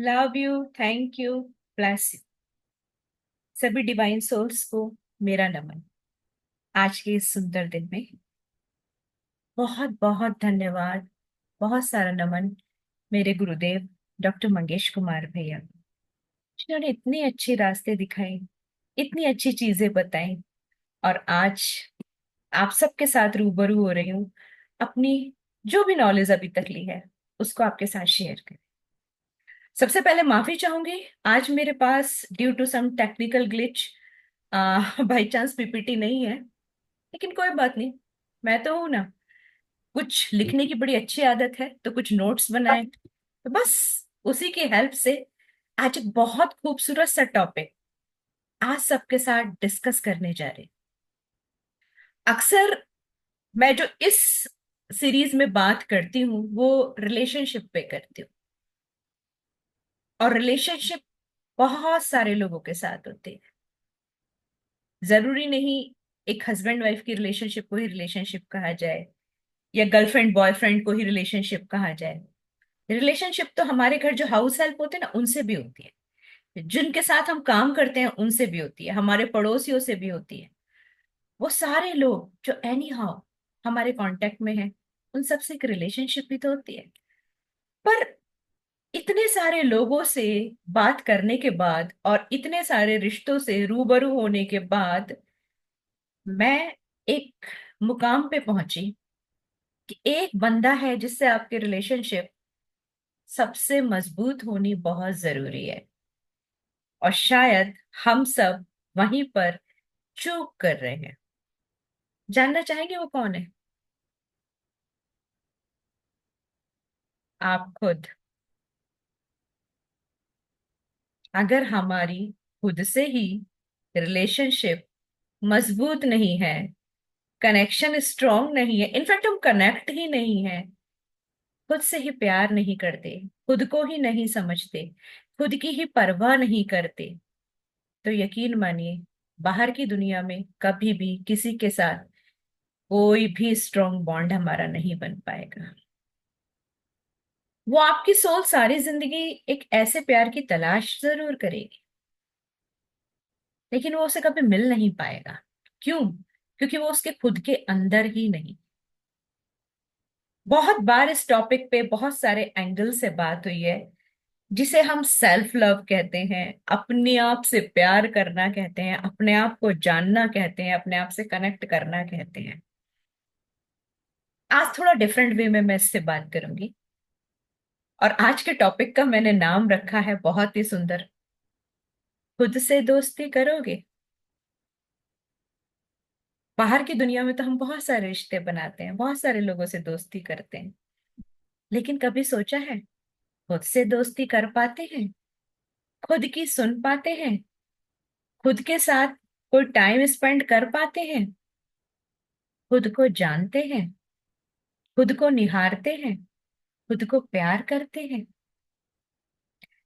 Love you, thank you, bless you. सभी divine souls को मेरा नमन। आज के इस सुंदर दिन में बहुत बहुत धन्यवाद। बहुत सारा नमन मेरे गुरुदेव डॉक्टर मंगेश कुमार भैया को, जिन्होंने इतने अच्छे रास्ते दिखाए, इतनी अच्छी चीजें बताई। और आज आप सबके साथ रूबरू हो रही हूँ। अपनी जो भी नॉलेज अभी तक ली है उसको आपके साथ शेयर करें। सबसे पहले माफी चाहूंगी, आज मेरे पास due to some technical glitch by chance PPT नहीं है। लेकिन कोई बात नहीं, मैं तो हूं ना। कुछ लिखने की बड़ी अच्छी आदत है तो कुछ नोट्स बनाए, तो बस उसी की हेल्प से आज एक बहुत खूबसूरत सा टॉपिक आज सबके साथ डिस्कस करने जा रहे। अक्सर मैं जो इस सीरीज में बात करती हूँ वो रिलेशनशिप पे करती हूँ। और रिलेशनशिप बहुत सारे लोगों के साथ होते हैं। जरूरी नहीं एक हस्बैंड वाइफ की रिलेशनशिप को ही रिलेशनशिप कहा जाए, या गर्लफ्रेंड बॉयफ्रेंड को ही रिलेशनशिप कहा जाए। रिलेशनशिप तो हमारे घर जो हाउस हेल्प होते हैं ना उनसे भी होती है, जिनके साथ हम काम करते हैं उनसे भी होती है, हमारे पड़ोसियों से भी होती है। वो सारे लोग जो एनी हाउ हमारे कांटेक्ट में हैं, उन सबसे एक रिलेशनशिप भी तो होती है। पर इतने सारे लोगों से बात करने के बाद और इतने सारे रिश्तों से रूबरू होने के बाद मैं एक मुकाम पे पहुंची कि एक बंदा है जिससे आपके रिलेशनशिप सबसे मजबूत होनी बहुत जरूरी है। और शायद हम सब वहीं पर चूक कर रहे हैं। जानना चाहेंगे वो कौन है? आप खुद। अगर हमारी खुद से ही रिलेशनशिप मजबूत नहीं है, कनेक्शन स्ट्रांग नहीं है, इनफैक्ट हम कनेक्ट ही नहीं है, खुद से ही प्यार नहीं करते, खुद को ही नहीं समझते, खुद की ही परवाह नहीं करते, तो यकीन मानिए बाहर की दुनिया में कभी भी किसी के साथ कोई भी स्ट्रांग बॉन्ड हमारा नहीं बन पाएगा। वो आपकी सोल सारी जिंदगी एक ऐसे प्यार की तलाश जरूर करेगी, लेकिन वो उसे कभी मिल नहीं पाएगा। क्यों? क्योंकि वो उसके खुद के अंदर ही नहीं। बहुत बार इस टॉपिक पे बहुत सारे एंगल से बात हुई है, जिसे हम सेल्फ लव कहते हैं, अपने आप से प्यार करना कहते हैं, अपने आप को जानना कहते हैं, अपने आप से कनेक्ट करना कहते हैं। आज थोड़ा डिफरेंट वे में मैं इससे बात करूंगी। और आज के टॉपिक का मैंने नाम रखा है बहुत ही सुंदर, खुद से दोस्ती करोगे। बाहर की दुनिया में तो हम बहुत सारे रिश्ते बनाते हैं, बहुत सारे लोगों से दोस्ती करते हैं, लेकिन कभी सोचा है खुद से दोस्ती कर पाते हैं? खुद की सुन पाते हैं? खुद के साथ कोई टाइम स्पेंड कर पाते हैं? खुद को जानते हैं? खुद को निहारते हैं? खुद को प्यार करते हैं?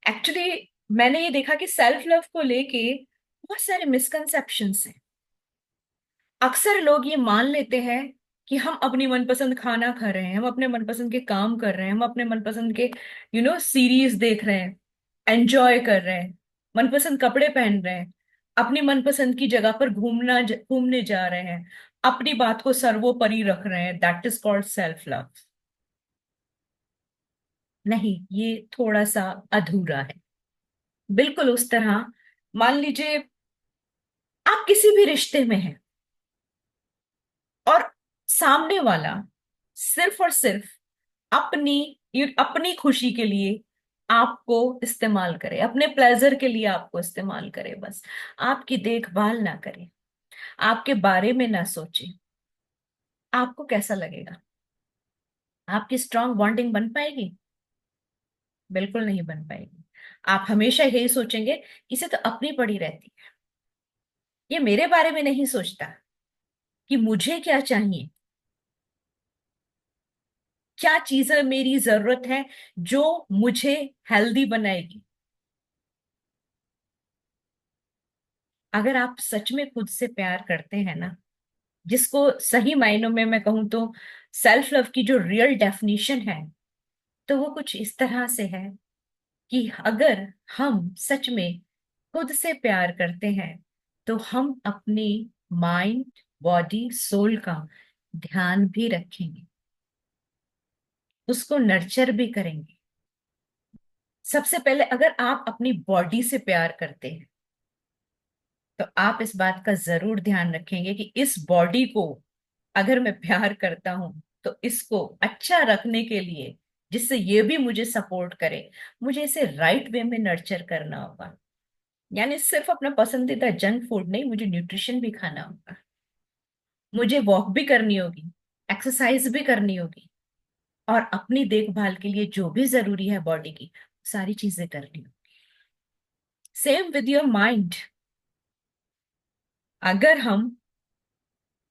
एक्चुअली मैंने ये देखा कि सेल्फ लव को लेके बहुत सारे मिसकंसेप्शंस हैं। अक्सर लोग ये मान लेते हैं कि हम अपनी मनपसंद खाना खा रहे हैं, हम अपने मनपसंद के काम कर रहे हैं, हम अपने मनपसंद के सीरीज देख रहे हैं, एंजॉय कर रहे हैं, मनपसंद कपड़े पहन रहे हैं, अपनी मनपसंद की जगह पर घूमने जा रहे हैं, अपनी बात को सर्वोपरि रख रहे हैं। That is called self love. नहीं, ये थोड़ा सा अधूरा है। बिल्कुल उस तरह, मान लीजिए आप किसी भी रिश्ते में हैं और सामने वाला सिर्फ और सिर्फ अपनी अपनी खुशी के लिए आपको इस्तेमाल करे, अपने प्लेजर के लिए आपको इस्तेमाल करे, बस आपकी देखभाल ना करे, आपके बारे में ना सोचे, आपको कैसा लगेगा? आपकी स्ट्रांग बॉन्डिंग बन पाएगी? बिल्कुल नहीं बन पाएगी। आप हमेशा यही सोचेंगे, इसे तो अपनी पड़ी रहती है, ये मेरे बारे में नहीं सोचता कि मुझे क्या चाहिए, क्या चीजें मेरी जरूरत है जो मुझे हेल्दी बनाएगी। अगर आप सच में खुद से प्यार करते हैं ना, जिसको सही मायनों में मैं कहूं तो सेल्फ लव की जो रियल डेफिनेशन है, तो वो कुछ इस तरह से है कि अगर हम सच में खुद से प्यार करते हैं तो हम अपनी माइंड, बॉडी, सोल का ध्यान भी रखेंगे, उसको नर्चर भी करेंगे। सबसे पहले अगर आप अपनी बॉडी से प्यार करते हैं तो आप इस बात का जरूर ध्यान रखेंगे कि इस बॉडी को अगर मैं प्यार करता हूं तो इसको अच्छा रखने के लिए, जिससे ये भी मुझे सपोर्ट करे, मुझे इसे राइट वे में नर्चर करना होगा। यानी सिर्फ अपना पसंदीदा जंक फूड नहीं, मुझे न्यूट्रिशन भी खाना होगा, मुझे वॉक भी करनी होगी, एक्सरसाइज भी करनी होगी, और अपनी देखभाल के लिए जो भी जरूरी है बॉडी की, सारी चीजें करनी होगी। Same with your mind. अगर हम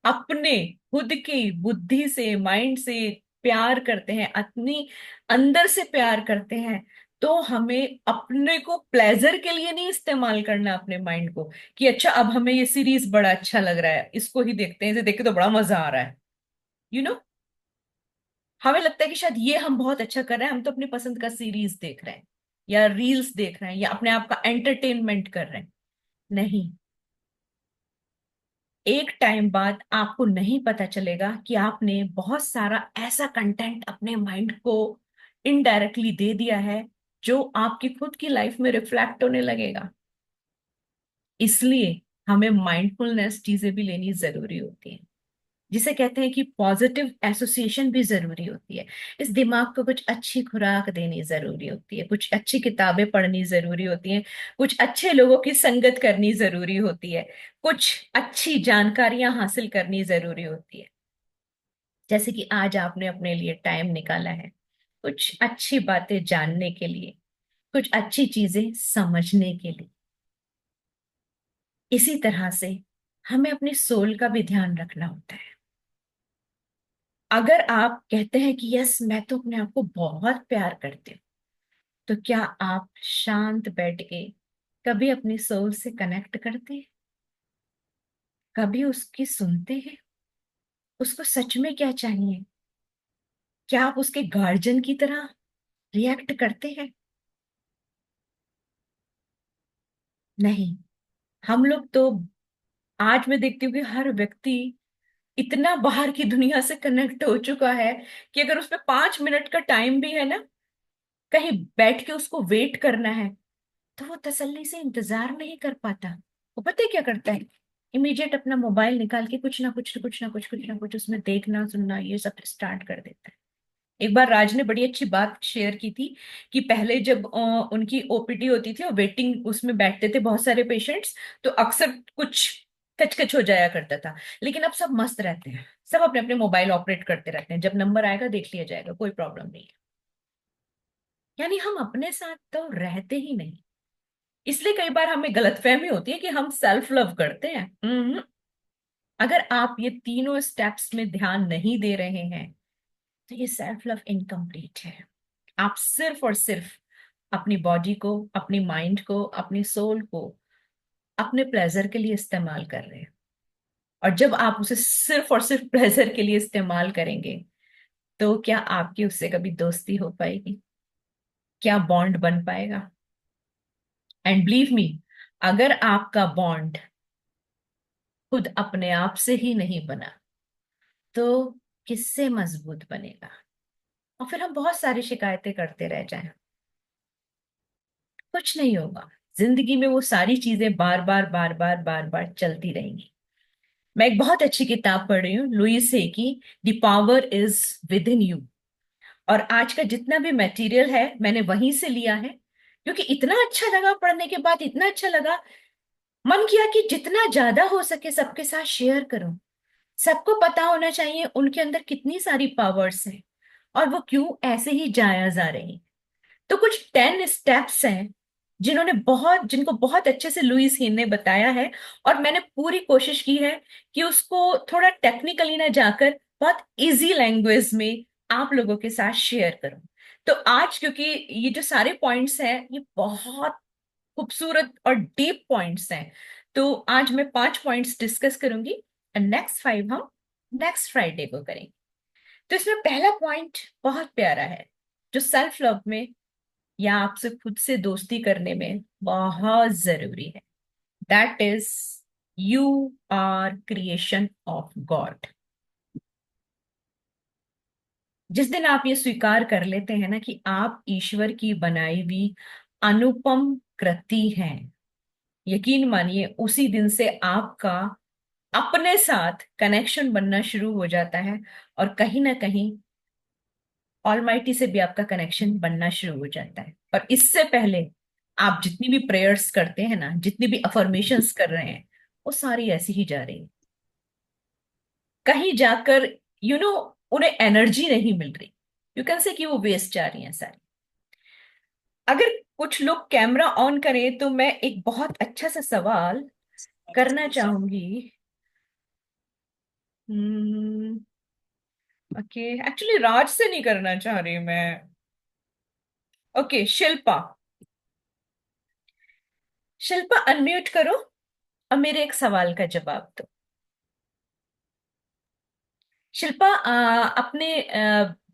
अपने खुद की बुद्धि से, माइंड से प्यार करते हैं, अपनी अंदर से प्यार करते हैं, तो हमें अपने को प्लेजर के लिए नहीं इस्तेमाल करना अपने माइंड को, कि अच्छा अब हमें ये सीरीज बड़ा अच्छा लग रहा है, इसको ही देखते हैं, इसे देख के तो बड़ा मजा आ रहा है। You you know know? हमें लगता है कि शायद ये हम बहुत अच्छा कर रहे हैं, हम तो अपनी पसंद का सीरीज देख रहे हैं या रील्स देख रहे हैं या अपने आप का एंटरटेनमेंट कर रहे हैं। नहीं, एक टाइम बाद आपको नहीं पता चलेगा कि आपने बहुत सारा ऐसा कंटेंट अपने माइंड को इनडायरेक्टली दे दिया है जो आपकी खुद की लाइफ में रिफ्लेक्ट होने लगेगा। इसलिए हमें माइंडफुलनेस चीजें भी लेनी जरूरी होती है, जिसे कहते हैं कि पॉजिटिव एसोसिएशन भी जरूरी होती है। इस दिमाग को कुछ अच्छी खुराक देनी जरूरी होती है, कुछ अच्छी किताबें पढ़नी जरूरी होती हैं, कुछ अच्छे लोगों की संगत करनी जरूरी होती है, कुछ अच्छी जानकारियां हासिल करनी जरूरी होती है। जैसे कि आज आपने अपने लिए टाइम निकाला है कुछ अच्छी बातें जानने के लिए, कुछ अच्छी चीजें समझने के लिए। इसी तरह से हमें अपनी सोल का भी ध्यान रखना होता है। अगर आप कहते हैं कि यस मैं तो अपने आप को बहुत प्यार करती हूँ, तो क्या आप शांत बैठ के कभी अपनी सोल से कनेक्ट करते हैं? कभी उसकी सुनते हैं? उसको सच में क्या चाहिए? क्या आप उसके गार्जियन की तरह रिएक्ट करते हैं? नहीं। हम लोग तो, आज मैं देखती हूँ कि हर व्यक्ति इतना बाहर की दुनिया से कनेक्ट हो चुका है कि अगर उसमें 5 मिनट का टाइम भी है ना, कहीं बैठ के उसको वेट करना है, तो वो तसल्ली से इंतजार नहीं कर पाता। वो पता है क्या करता है? इमीडिएट अपना मोबाइल निकाल के कुछ ना कुछ उसमें देखना सुनना ये सब स्टार्ट कर देता है। एक बार राज ने बड़ी अच्छी बात शेयर की थी कि पहले जब उनकी ओपीडी होती थी और वेटिंग उसमें बैठते थे बहुत सारे पेशेंट्स, तो अक्सर कुछ कचकच हो जाया करता था। लेकिन अब सब मस्त रहते हैं, सब अपने अपने मोबाइल ऑपरेट करते रहते हैं, जब नंबर आएगा देख लिया जाएगा, कोई प्रॉब्लम नहीं है। यानी हम अपने साथ तो रहते ही नहीं। इसलिए कई बार हमें गलतफहमी होती है कि हम सेल्फ लव करते हैं। अगर आप ये तीनों स्टेप्स में ध्यान नहीं दे रहे हैं तो ये सेल्फ लव इनकम्प्लीट है। आप सिर्फ और सिर्फ अपनी बॉडी को, अपनी माइंड को, अपनी सोल को अपने प्लेजर के लिए इस्तेमाल कर रहे हैं। और जब आप उसे सिर्फ और सिर्फ प्लेजर के लिए इस्तेमाल करेंगे तो क्या आपकी उससे कभी दोस्ती हो पाएगी? क्या बॉन्ड बन पाएगा? एंड बिलीव मी, अगर आपका बॉन्ड खुद अपने आप से ही नहीं बना तो किससे मजबूत बनेगा? और फिर हम बहुत सारी शिकायतें करते रह जाएं, कुछ नहीं होगा। जिंदगी में वो सारी चीजें बार बार चलती रहेंगी। मैं एक बहुत अच्छी किताब पढ़ रही हूँ लुइस है की, the power is with in you. और आज का जितना भी मटेरियल है मैंने वहीं से लिया है, क्योंकि इतना अच्छा लगा पढ़ने के बाद, इतना अच्छा लगा, मन किया कि जितना ज्यादा हो सके सबके साथ शेयर करूं। सबको पता होना चाहिए उनके अंदर कितनी सारी पावर्स हैं और वो क्यों ऐसे ही जाया जा रही हैं। तो कुछ 10 स्टेप्स हैं जिनको बहुत अच्छे से लुइस हेन ने बताया है, और मैंने पूरी कोशिश की है कि उसको थोड़ा टेक्निकली ना जाकर बहुत इजी लैंग्वेज में आप लोगों के साथ शेयर करूं। तो आज क्योंकि ये जो सारे पॉइंट्स हैं ये बहुत खूबसूरत और डीप पॉइंट्स हैं, तो आज मैं 5 पॉइंट्स डिस्कस करूंगी और नेक्स्ट 5 हम नेक्स्ट फ्राइडे को करेंगे। तो इसमें पहला पॉइंट बहुत प्यारा है जो सेल्फ लव में या आपसे खुद से दोस्ती करने में बहुत जरूरी है। That is, you are creation of God. जिस दिन आप ये स्वीकार कर लेते हैं ना कि आप ईश्वर की बनाई हुई अनुपम कृति हैं, यकीन मानिए उसी दिन से आपका अपने साथ कनेक्शन बनना शुरू हो जाता है। और कहीं ना कहीं ऑलमाइटी से भी आपका कनेक्शन बनना शुरू हो जाता है। और इससे पहले आप जितनी भी प्रेयर्स करते हैं ना, जितनी भी अफर्मेशंस कर रहे हैं, वो सारी ऐसी ही जा रही है। कहीं जाकर उन्हें एनर्जी नहीं मिल रही। यू कैन से कि वो वेस्ट जा रही हैं सारी। अगर कुछ लोग कैमरा ऑन करें तो मैं एक बहुत अच्छा सा सवाल करना चाहूंगी। हम्म। ओके, एक्चुअली राज से नहीं करना चाह रही मैं। ओके, शिल्पा। शिल्पा, अनम्यूट करो और मेरे एक सवाल का जवाब दो। शिल्पा, अपने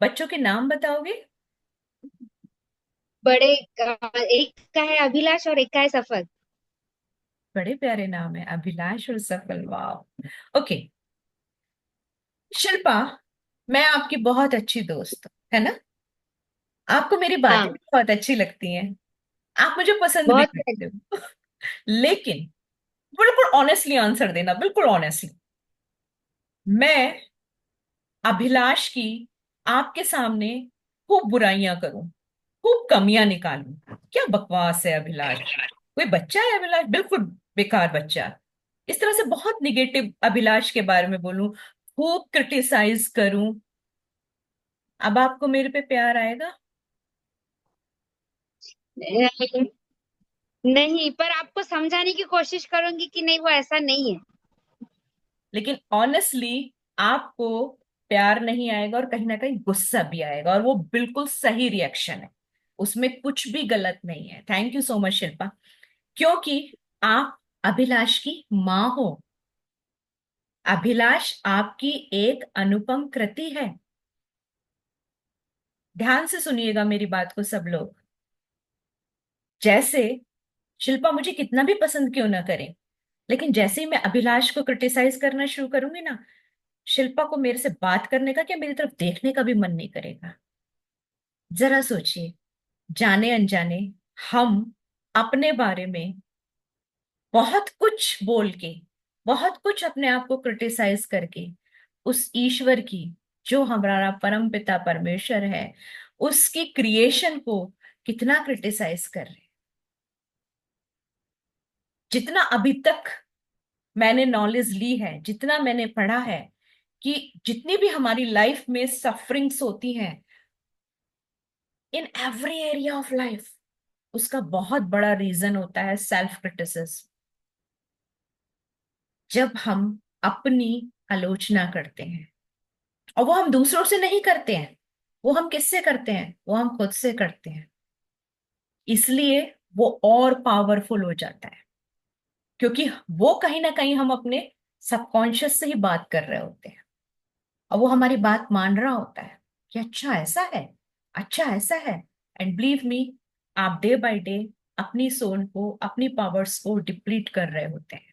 बच्चों के नाम बताओगे? बड़े एक का है अभिलाष और एक का है सफल। बड़े प्यारे नाम है, अभिलाष और सफल, वाह। ओके शिल्पा, मैं आपकी बहुत अच्छी दोस्त हूँ, है ना? आपको मेरी बातें हाँ, भी बहुत अच्छी लगती हैं, आप मुझे पसंद भी बहुत करते हो। लेकिन बिल्कुल ऑनेस्टली आंसर देना, बिल्कुल ऑनेस्टली। मैं अभिलाष की आपके सामने खूब बुराइयां करूं, खूब कमियां निकालूं? क्या बकवास है अभिलाष! कोई बच्चा है अभिलाष? बिल्कुल बेकार बच्चा। इस तरह से बहुत निगेटिव अभिलाष के बारे में बोलूं, खूब क्रिटिसाइज करूं, अब आपको मेरे पे प्यार आएगा? अ, नहीं, पर आपको समझाने की कोशिश करूंगी कि नहीं, वो ऐसा नहीं है। लेकिन ऑनेस्टली आपको प्यार नहीं आएगा और कहीं ना कहीं गुस्सा भी आएगा, और वो बिल्कुल सही रिएक्शन है, उसमें कुछ भी गलत नहीं है। Thank you so much Shilpa, क्योंकि आप अभिलाष की माँ हो। अभिलाष आपकी एक अनुपम कृति है। ध्यान से सुनिएगा मेरी बात को सब लोग। जैसे शिल्पा मुझे कितना भी पसंद क्यों ना करे, लेकिन जैसे ही मैं अभिलाष को क्रिटिसाइज करना शुरू करूंगी ना, शिल्पा को मेरे से बात करने का क्या, मेरी तरफ देखने का भी मन नहीं करेगा। जरा सोचिए, जाने अनजाने हम अपने बारे में बहुत कुछ बोल के, बहुत कुछ अपने आप को क्रिटिसाइज करके, उस ईश्वर की, जो हमारा परम पिता परमेश्वर है, उसकी क्रिएशन को कितना क्रिटिसाइज कर रहे हैं। जितना अभी तक मैंने नॉलेज ली है, जितना मैंने पढ़ा है, कि जितनी भी हमारी लाइफ में सफरिंग्स होती हैं, in every area of life, उसका बहुत बड़ा रीजन होता है सेल्फ क्रिटिसिज्म। जब हम अपनी आलोचना करते हैं, और वो हम दूसरों से नहीं करते हैं, वो हम किससे करते हैं? वो हम खुद से करते हैं। इसलिए वो और पावरफुल हो जाता है, क्योंकि वो कहीं ना कहीं हम अपने सबकॉन्शियस से ही बात कर रहे होते हैं, और वो हमारी बात मान रहा होता है कि अच्छा ऐसा है, अच्छा ऐसा है। एंड बिलीव मी, आप डे बाय डे अपनी सोल को, अपनी पावर्स को डिप्लीट कर रहे होते हैं।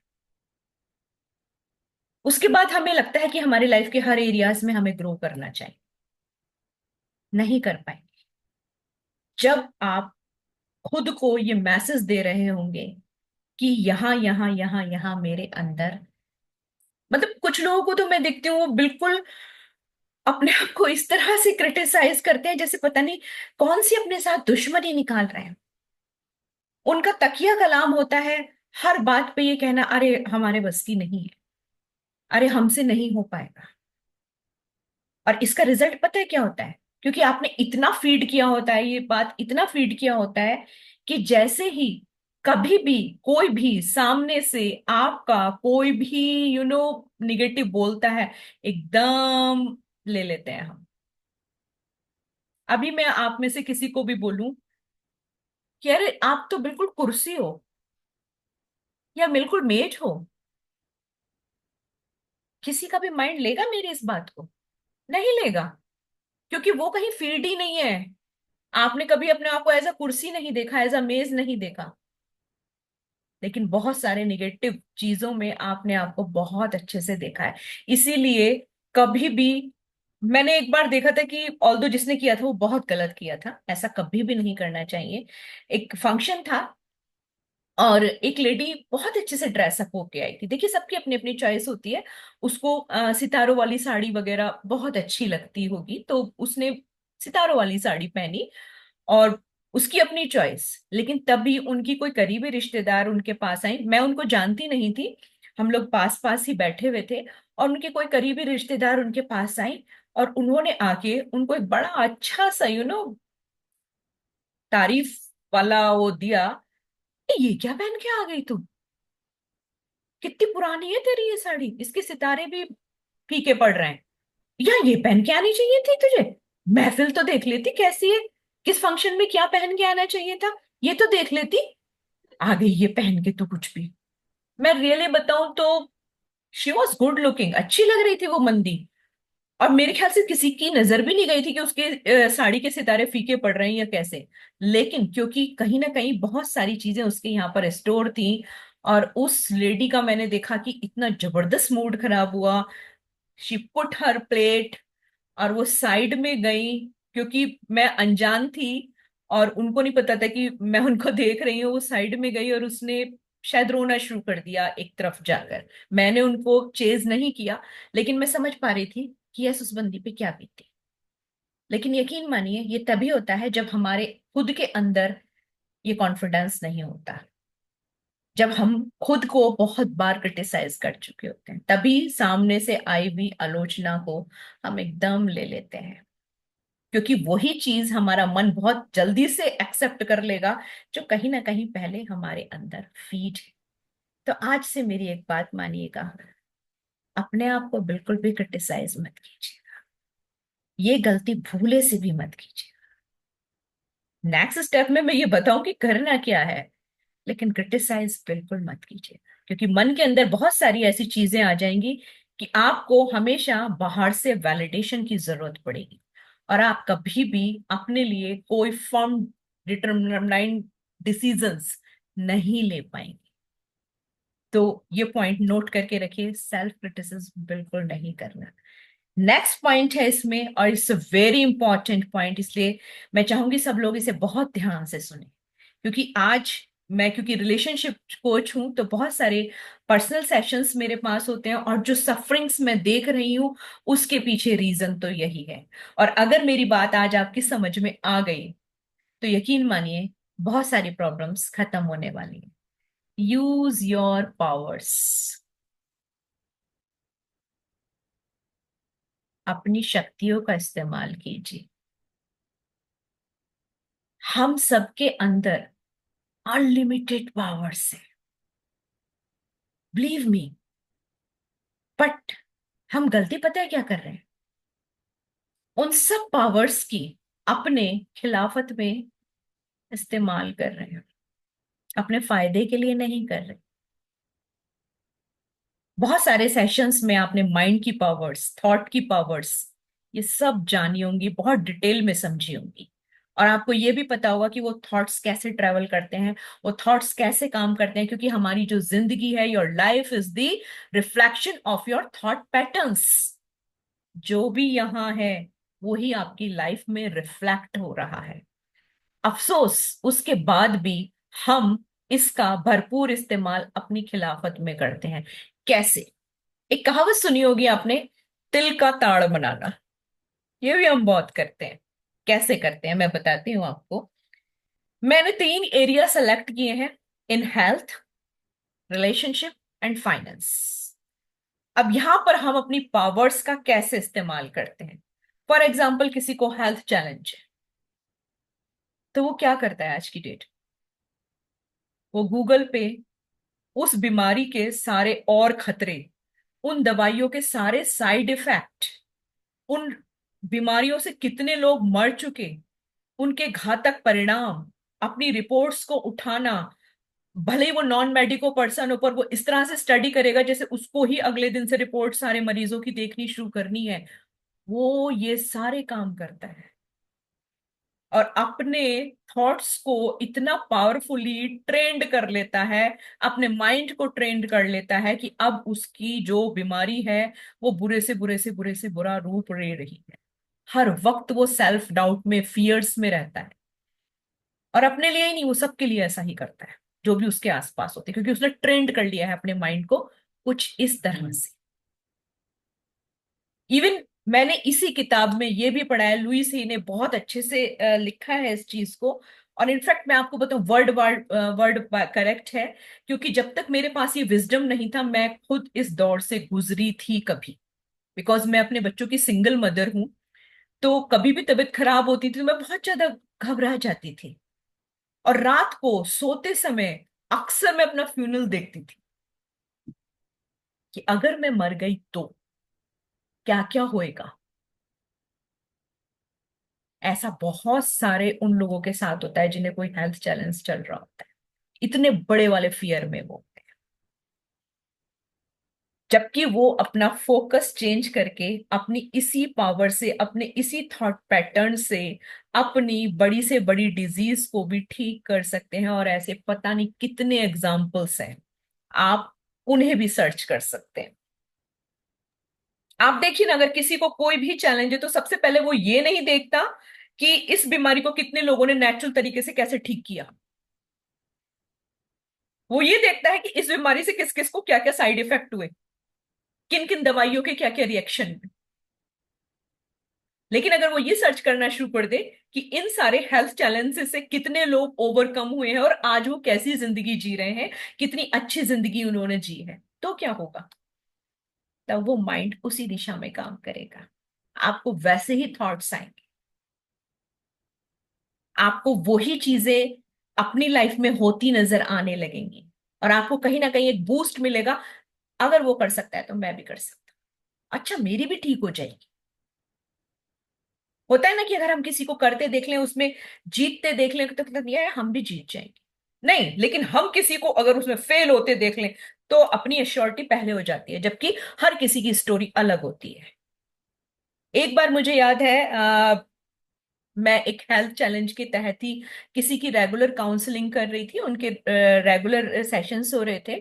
उसके बाद हमें लगता है कि हमारी लाइफ के हर एरियाज में हमें ग्रो करना चाहिए, नहीं कर पाएंगे। जब आप खुद को ये मैसेज दे रहे होंगे कि यहाँ यहाँ यहाँ यहाँ मेरे अंदर, मतलब कुछ लोगों को तो मैं देखती हूँ वो बिल्कुल अपने आप को इस तरह से क्रिटिसाइज करते हैं जैसे पता नहीं कौन सी अपने साथ दुश्मनी निकाल रहे हैं। उनका तकिया कलाम होता है हर बात पे ये कहना, अरे हमारे बस की नहीं है, अरे हमसे नहीं हो पाएगा। और इसका रिजल्ट पता है क्या होता है? क्योंकि आपने इतना फीड किया होता है, ये बात इतना फीड किया होता है, कि जैसे ही कभी भी कोई भी सामने से आपका कोई भी निगेटिव बोलता है, एकदम ले लेते हैं हम। अभी मैं आप में से किसी को भी बोलूं कि अरे आप तो बिल्कुल कुर्सी हो, या बिल्कुल मेज हो, किसी का भी माइंड लेगा मेरी इस बात को? नहीं लेगा, क्योंकि वो कहीं फीड ही नहीं है। आपने कभी अपने आप को एज अ कुर्सी नहीं देखा, एज अ मेज नहीं देखा, लेकिन बहुत सारे निगेटिव चीजों में आपने आपको बहुत अच्छे से देखा है। इसीलिए कभी भी, मैंने एक बार देखा था कि ऑल्दो जिसने किया था वो बहुत गलत किया था, ऐसा कभी भी नहीं करना चाहिए। एक फंक्शन था और एक लेडी बहुत अच्छे से ड्रेसअप होके आई थी। देखिए, सबकी अपनी अपनी चॉइस होती है। उसको सितारों वाली साड़ी वगैरह बहुत अच्छी लगती होगी, तो उसने सितारों वाली साड़ी पहनी, और उसकी अपनी चॉइस। लेकिन तभी उनकी कोई करीबी रिश्तेदार उनके पास आई, मैं उनको जानती नहीं थी, हम लोग पास पास ही बैठे हुए थे, और उनके कोई करीबी रिश्तेदार उनके पास आई, और उन्होंने आके उनको एक बड़ा अच्छा सा तारीफ वाला वो दिया। ये क्या पहन के आ गई तुम, कितनी पुरानी है तेरी ये साड़ी, इसके सितारे भी फीके पड़ रहे हैं, या ये पहन के आनी चाहिए थी तुझे, महफिल तो देख लेती कैसी है, किस फंक्शन में क्या पहन के आना चाहिए था, ये तो देख लेती, आ गई ये पहन के तो कुछ भी। मैं रियली बताऊं तो शी वॉज गुड लुकिंग, अच्छी लग रही थी वो मंदी, और मेरे ख्याल से किसी की नजर भी नहीं गई थी कि उसके साड़ी के सितारे फीके पड़ रहे हैं या कैसे। लेकिन क्योंकि कहीं ना कहीं बहुत सारी चीजें उसके यहाँ पर स्टोर थी, और उस लेडी का मैंने देखा कि इतना जबरदस्त मूड खराब हुआ। शी पुट हर प्लेट, और वो साइड में गई, क्योंकि मैं अनजान थी और उनको नहीं पता था कि मैं उनको देख रही हूँ। वो साइड में गई और उसने शायद रोना शुरू कर दिया एक तरफ जाकर। मैंने उनको चेज नहीं किया, लेकिन मैं समझ पा रही थी कि यस, उस बंदी पे क्या बीती। लेकिन यकीन मानिए, ये तभी होता है जब हमारे खुद के अंदर ये कॉन्फिडेंस नहीं होता, जब हम खुद को बहुत बार क्रिटिसाइज कर चुके होते हैं, तभी सामने से आई हुई आलोचना को हम एकदम ले लेते हैं, क्योंकि वही चीज हमारा मन बहुत जल्दी से एक्सेप्ट कर लेगा जो कहीं ना कहीं पहले हमारे अंदर फीड है। तो आज से मेरी एक बात मानिएगा, अपने आप को बिल्कुल भी क्रिटिसाइज मत कीजिए, ये गलती भूले से भी मत कीजिए। नेक्स्ट स्टेप में मैं ये बताऊं कि करना क्या है, लेकिन क्रिटिसाइज बिल्कुल मत कीजिए, क्योंकि मन के अंदर बहुत सारी ऐसी चीजें आ जाएंगी कि आपको हमेशा बाहर से वैलिडेशन की जरूरत पड़ेगी, और आप कभी भी अपने लिए कोई फर्म डिटरमाइंड डिसीजंस नहीं ले पाएंगे। तो ये पॉइंट नोट करके रखिए, सेल्फ क्रिटिसिज्म बिल्कुल नहीं करना। नेक्स्ट पॉइंट है इसमें, और it's a very important point, इसलिए मैं चाहूंगी सब लोग इसे बहुत ध्यान से सुने, क्योंकि आज मैं, क्योंकि रिलेशनशिप कोच हूं, तो बहुत सारे पर्सनल सेशंस मेरे पास होते हैं, और जो सफरिंग्स मैं देख रही हूँ उसके पीछे रीजन तो यही है। और अगर मेरी बात आज आपकी समझ में आ गई, तो यकीन मानिए बहुत सारी प्रॉब्लम्स खत्म होने वाली हैं। यूज योर पावर्स, अपनी शक्तियों का इस्तेमाल कीजिए। हम सबके अंदर अनलिमिटेड पावर्स है, बिलीव मी। बट हम गलती पता है क्या कर रहे हैं, उन सब पावर्स की अपने खिलाफत में इस्तेमाल कर रहे हैं, अपने फायदे के लिए नहीं कर रहे। बहुत सारे सेशंस में आपने माइंड की पावर्स, थॉट की पावर्स, ये सब जानी होंगी, बहुत डिटेल में समझी होंगी, और आपको ये भी पता होगा कि वो थॉट्स कैसे ट्रेवल करते हैं, वो थॉट्स कैसे काम करते हैं, क्योंकि हमारी जो जिंदगी है, your life is the reflection of your thought patterns. जो भी यहाँ है वही आपकी लाइफ में रिफ्लेक्ट हो रहा है। अफसोस उसके बाद भी हम इसका भरपूर इस्तेमाल अपनी खिलाफत में करते हैं। कैसे? एक कहावत सुनी होगी आपने, तिल का ताड़ बनाना, ये भी हम बहुत करते हैं। कैसे करते हैं मैं बताती हूँ आपको। मैंने 3 एरिया सेलेक्ट किए हैं, in health, relationship and finance. अब यहां पर हम अपनी पावर्स का कैसे इस्तेमाल करते हैं। फॉर एग्जाम्पल, किसी को हेल्थ चैलेंज है, तो वो क्या करता है आज की डेट, वो गूगल पे उस बीमारी के सारे और खतरे, उन दवाइयों के सारे साइड इफेक्ट, उन बीमारियों से कितने लोग मर चुके, उनके घातक परिणाम, अपनी रिपोर्ट्स को उठाना, भले ही वो नॉन मेडिको पर्सन हो, पर वो इस तरह से स्टडी करेगा जैसे उसको ही अगले दिन से रिपोर्ट सारे मरीजों की देखनी शुरू करनी है। वो ये सारे काम करता है। और अपने थॉट्स को इतना पावरफुली ट्रेंड कर लेता है, अपने माइंड को ट्रेंड कर लेता है कि अब उसकी जो बीमारी है वो बुरे से बुरे से बुरे से बुरा रूप ले रही है। हर वक्त वो सेल्फ डाउट में, फियर्स में रहता है। और अपने लिए ही नहीं, वो सबके लिए ऐसा ही करता है जो भी उसके आसपास होते हैं, क्योंकि उसने ट्रेंड कर लिया है अपने माइंड को कुछ इस तरह से। इवन मैंने इसी किताब में ये भी पढ़ा है, लुईस ही ने बहुत अच्छे से लिखा है इस चीज को। और इनफैक्ट मैं आपको बताऊं, वर्ड वर्ड वर्ड करेक्ट है, क्योंकि जब तक मेरे पास ये विजडम नहीं था, मैं खुद इस दौर से गुजरी थी कभी। बिकॉज मैं अपने बच्चों की सिंगल मदर हूं, तो कभी भी तबीयत खराब होती थी तो मैं बहुत ज्यादा घबरा जाती थी। और रात को सोते समय अक्सर मैं अपना फ्यूनल देखती थी कि अगर मैं मर गई तो क्या क्या होएगा। ऐसा बहुत सारे उन लोगों के साथ होता है जिन्हें कोई हेल्थ चैलेंज चल रहा होता है, इतने बड़े वाले फियर में वो होते हैं। जबकि वो अपना फोकस चेंज करके अपनी इसी पावर से, अपने इसी थॉट पैटर्न से अपनी बड़ी से बड़ी डिजीज को भी ठीक कर सकते हैं। और ऐसे पता नहीं कितने एग्जाम्पल्स हैं, आप उन्हें भी सर्च कर सकते हैं। आप देखिए ना, अगर किसी को कोई भी चैलेंज है तो सबसे पहले वो ये नहीं देखता कि इस बीमारी को कितने लोगों ने नेचुरल तरीके से कैसे ठीक किया। वो ये देखता है कि इस बीमारी से किस किस को क्या क्या साइड इफेक्ट हुए, किन किन दवाइयों के क्या क्या रिएक्शन हुए। लेकिन अगर वो ये सर्च करना शुरू कर दे कि इन सारे हेल्थ चैलेंजेस से कितने लोग ओवरकम हुए हैं और आज वो कैसी जिंदगी जी रहे हैं, कितनी अच्छी जिंदगी उन्होंने जी है, तो क्या होगा? तब वो माइंड उसी दिशा में काम करेगा, आपको वैसे ही थॉट्स आएंगे, आपको वही चीजें अपनी लाइफ में होती नजर आने लगेंगी, और आपको कहीं ना कहीं एक बूस्ट मिलेगा। अगर वो कर सकता है तो मैं भी कर सकता हूँ, अच्छा मेरी भी ठीक हो जाएगी। होता है ना कि अगर हम किसी को करते देख लें, उसमें जीतते देख लें, तो मतलब ये है हम भी जीत जाएंगे। नहीं, लेकिन हम किसी को अगर उसमें फेल होते देख लें तो अपनी एश्योरिटी पहले हो जाती है, जबकि हर किसी की स्टोरी अलग होती है। एक बार मुझे याद है, मैं एक हेल्थ चैलेंज के तहत ही किसी की रेगुलर काउंसलिंग कर रही थी, उनके रेगुलर सेशंस हो रहे थे।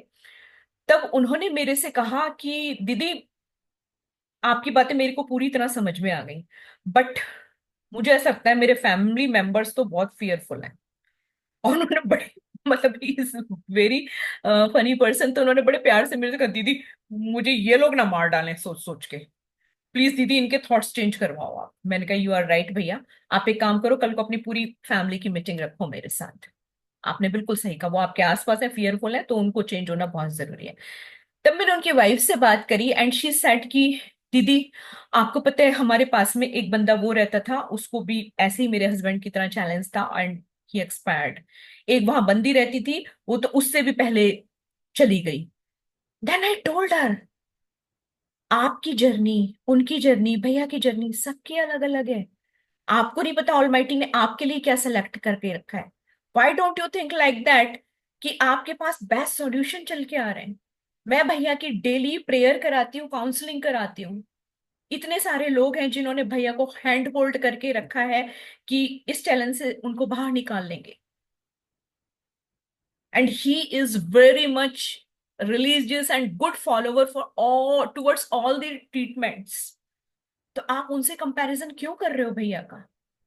तब उन्होंने मेरे से कहा कि दीदी, आपकी बातें मेरे को पूरी तरह समझ में आ गई, बट मुझे ऐसा लगता है मेरे फैमिली मेंबर्स तो बहुत फियरफुल हैं। और उन्होंने बड़े मतलब he is very funny person, तो उन्होंने बड़े प्यार से मेरे से कहा, दीदी मुझे ये लोग ना मार डालें सोच सोच के, प्लीज दीदी इनके थॉट्स चेंज करवाओ आप। मैंने कहा, यू आर राइट भैया, आप एक काम करो, कल को अपनी पूरी फैमिली की मीटिंग रखो मेरे साथ। आपने बिल्कुल सही कहा, वो आपके आसपास है, फियरफुल है, तो उनको चेंज होना बहुत जरूरी है। तब मैंने उनकी वाइफ से बात करी एंड शी सेड कि दीदी, आपको पता है हमारे पास में एक बंदा वो रहता था, उसको भी ऐसे ही मेरे हस्बैंड की तरह चैलेंज था एंड ही एक्सपायर्ड। एक वहां बंदी रहती थी, वो तो उससे भी पहले चली गई। देन आई टोल्ड हर, आपकी जर्नी, उनकी जर्नी, भैया की जर्नी सबकी अलग अलग है। आपको नहीं पता ऑलमाइटी ने आपके लिए क्या सेलेक्ट करके रखा है। Why don't you think like that कि आपके पास बेस्ट सॉल्यूशन चल के आ रहे हैं। मैं भैया की डेली प्रेयर कराती हूँ, काउंसलिंग कराती हूँ। इतने सारे लोग हैं जिन्होंने भैया को हैंड होल्ड करके रखा है कि इस चैलेंज से उनको बाहर निकाल लेंगे। And he is very much religious and good follower for all towards all the treatments. तो आप उनसे कंपैरिजन क्यों कर रहे हो भैया का?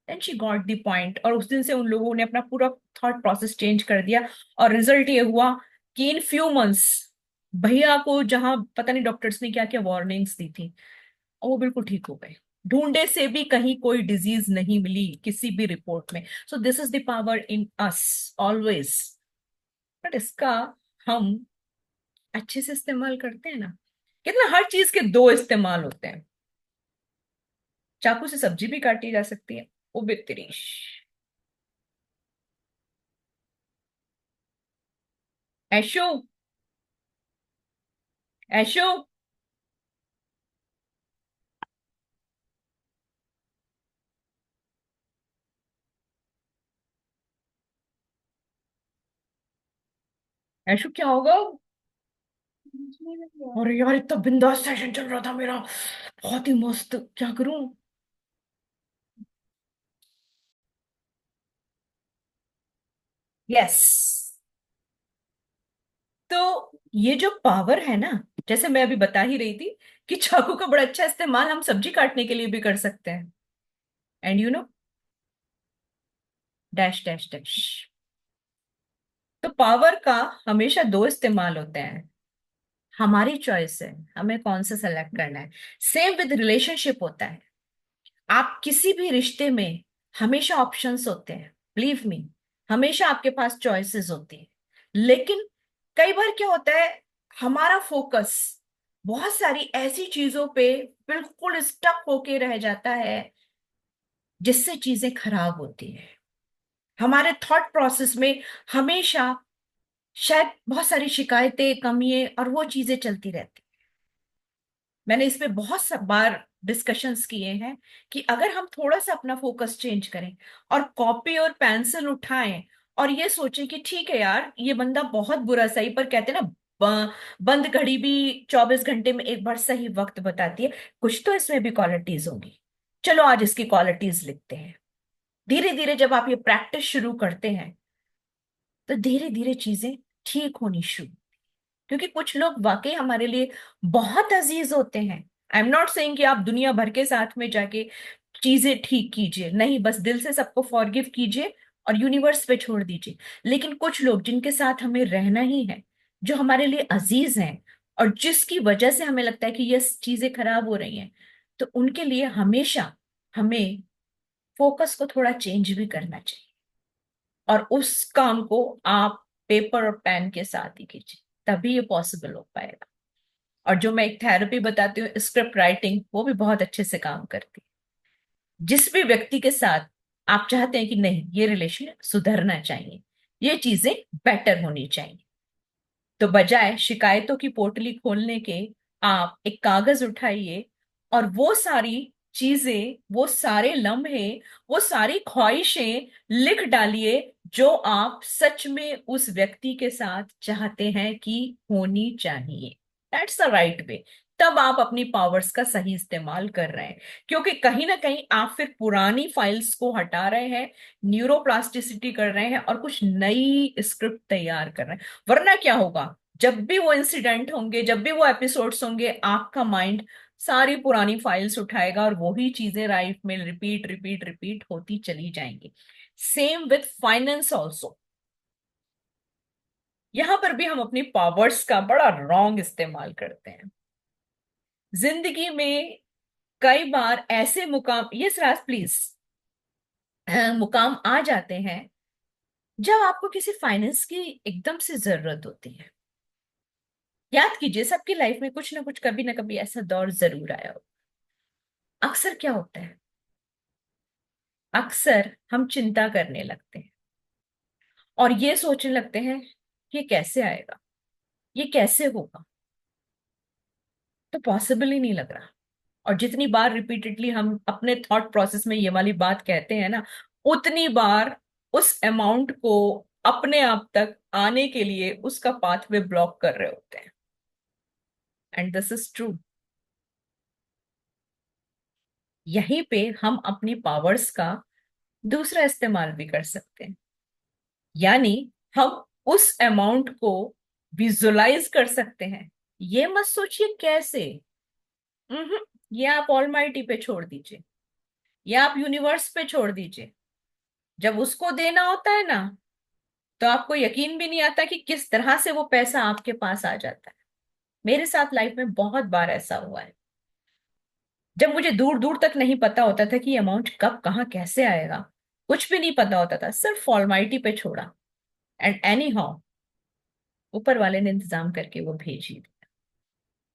Then she got the point, और उस दिन से उन लोगों ने अपना पूरा थॉट प्रोसेस चेंज कर दिया। और रिजल्ट ये हुआ कि इन फ्यू मंथ्स भैया को जहां पता नहीं डॉक्टर्स ने क्या क्या वार्निंग्स दी थी, और वो बिल्कुल ठीक हो गए। ढूंढे से भी कहीं कोई डिजीज नहीं मिली किसी भी रिपोर्ट में। So this is the power in us always. But इसका हम अच्छे से इस्तेमाल करते हैं ना? कितना हर चीज के दो इस्तेमाल होते हैं। चाकू से सब्जी भी काटी जा सकती है, वो बेतरीश। ऐशो, ऐशो, ऐशो क्या होगा? अरे यार, इतना बिंदास सेशन चल रहा था मेरा, बहुत ही मस्त, क्या करूं? यस। तो ये जो पावर है ना, जैसे मैं अभी बता ही रही थी कि चाकू का बड़ा अच्छा इस्तेमाल हम सब्जी काटने के लिए भी कर सकते हैं। And you know, dash dash dash. तो पावर का हमेशा दो इस्तेमाल होते हैं। हमारी चॉइस है हमें कौन सा सेलेक्ट करना है। सेम विद रिलेशनशिप होता है। आप किसी भी रिश्ते में हमेशा ऑप्शंस होते हैं, बिलीव मी। हमेशा आपके पास चॉइसेस होती है। लेकिन कई बार क्या होता है, हमारा फोकस बहुत सारी ऐसी चीजों पे बिल्कुल स्टक होके रह जाता है, जिससे चीजें खराब होती है। हमारे थॉट प्रोसेस में हमेशा शायद बहुत सारी शिकायतें, कमियां और वो चीजें चलती रहती। मैंने इस पे बहुत सा बार डिस्कशंस किए हैं कि अगर हम थोड़ा सा अपना फोकस चेंज करें और कॉपी और पेंसिल उठाएं और ये सोचें कि ठीक है यार, ये बंदा बहुत बुरा सही, पर कहते हैं ना, बंद घड़ी भी 24 घंटे में एक बार सही वक्त बताती है। कुछ तो इसमें भी क्वालिटीज होंगी। चलो आज इसकी क्वालिटीज लिखते हैं। धीरे धीरे जब आप ये प्रैक्टिस शुरू करते हैं, तो धीरे धीरे चीजें ठीक होनी शुरू। क्योंकि कुछ लोग वाकई हमारे लिए बहुत अजीज होते हैं। आई एम नॉट सेइंग कि आप दुनिया भर के साथ में जाके चीजें ठीक कीजिए, नहीं, बस दिल से सबको फॉरगिव कीजिए और यूनिवर्स पे छोड़ दीजिए। लेकिन कुछ लोग जिनके साथ हमें रहना ही है, जो हमारे लिए अजीज हैं, और जिसकी वजह से हमें लगता है कि ये चीजें खराब हो रही हैं, तो उनके लिए हमेशा हमें फोकस को थोड़ा चेंज भी करना चाहिए। और उस काम को आप पेपर और पेन के साथ ही कीजिए, तभी ये पॉसिबल हो पाएगा। और जो मैं एक थेरेपी बताती हूँ, स्क्रिप्ट राइटिंग, वो भी बहुत अच्छे से काम करती है। जिस भी व्यक्ति के साथ आप चाहते हैं कि नहीं, ये रिलेशन सुधरना चाहिए, ये चीजें बेटर होनी चाहिए, तो बजाय शिकायतों की पोटली खोलने के, आप एक कागज उठाइए और वो सारी चीजें, वो सारे लम्हे, वो सारी ख्वाहिशें लिख डालिए जो आप सच में उस व्यक्ति के साथ चाहते हैं कि होनी चाहिए। दैट्स द राइट वे। तब आप अपनी पावर्स का सही इस्तेमाल कर रहे हैं। क्योंकि कहीं ना कहीं आप फिर पुरानी फाइल्स को हटा रहे हैं, न्यूरोप्लास्टिसिटी कर रहे हैं और कुछ नई स्क्रिप्ट तैयार कर रहे हैं। वरना क्या होगा, जब भी वो इंसिडेंट होंगे, जब भी वो एपिसोड्स होंगे, आपका माइंड सारी पुरानी फाइल्स उठाएगा और वही चीजें लाइफ में रिपीट रिपीट रिपीट होती चली जाएंगी। Same with finance also. यहां पर भी हम अपनी पावर्स का बड़ा रॉन्ग इस्तेमाल करते हैं। जिंदगी में कई बार ऐसे मुकाम, ये राज प्लीज, मुकाम आ जाते हैं जब आपको किसी फाइनेंस की एकदम से जरूरत होती है। याद कीजिए, सबकी लाइफ में कुछ ना कुछ, कभी ना कभी ऐसा दौर जरूर आया हो। अक्सर क्या होता है, अक्सर हम चिंता करने लगते हैं और ये सोचने लगते हैं, ये कैसे आएगा, ये कैसे होगा, तो पॉसिबल ही नहीं लग रहा। और जितनी बार रिपीटेडली हम अपने थॉट प्रोसेस में ये वाली बात कहते हैं ना, उतनी बार उस अमाउंट को अपने आप तक आने के लिए उसका पाथवे ब्लॉक कर रहे होते हैं। And this is true. यहीं पे हम अपनी पावर्स का दूसरा इस्तेमाल भी कर सकते हैं। यानी हम उस अमाउंट को विजुलाइज कर सकते हैं। ये मत सोचिए कैसे। ये आप ऑलमाइटी पे छोड़ दीजिए, या आप यूनिवर्स पे छोड़ दीजिए। जब उसको देना होता है ना, तो आपको यकीन भी नहीं आता कि किस तरह से वो पैसा आपके पास आ जाता है। मेरे साथ लाइफ में बहुत बार ऐसा हुआ है, जब मुझे दूर दूर तक नहीं पता होता था कि अमाउंट कब कहाँ कैसे आएगा। कुछ भी नहीं पता होता था, सिर्फ फॉर्मेलिटी पे छोड़ा, एंड एनी हाउ ऊपर वाले ने इंतजाम करके वो भेज ही दिया।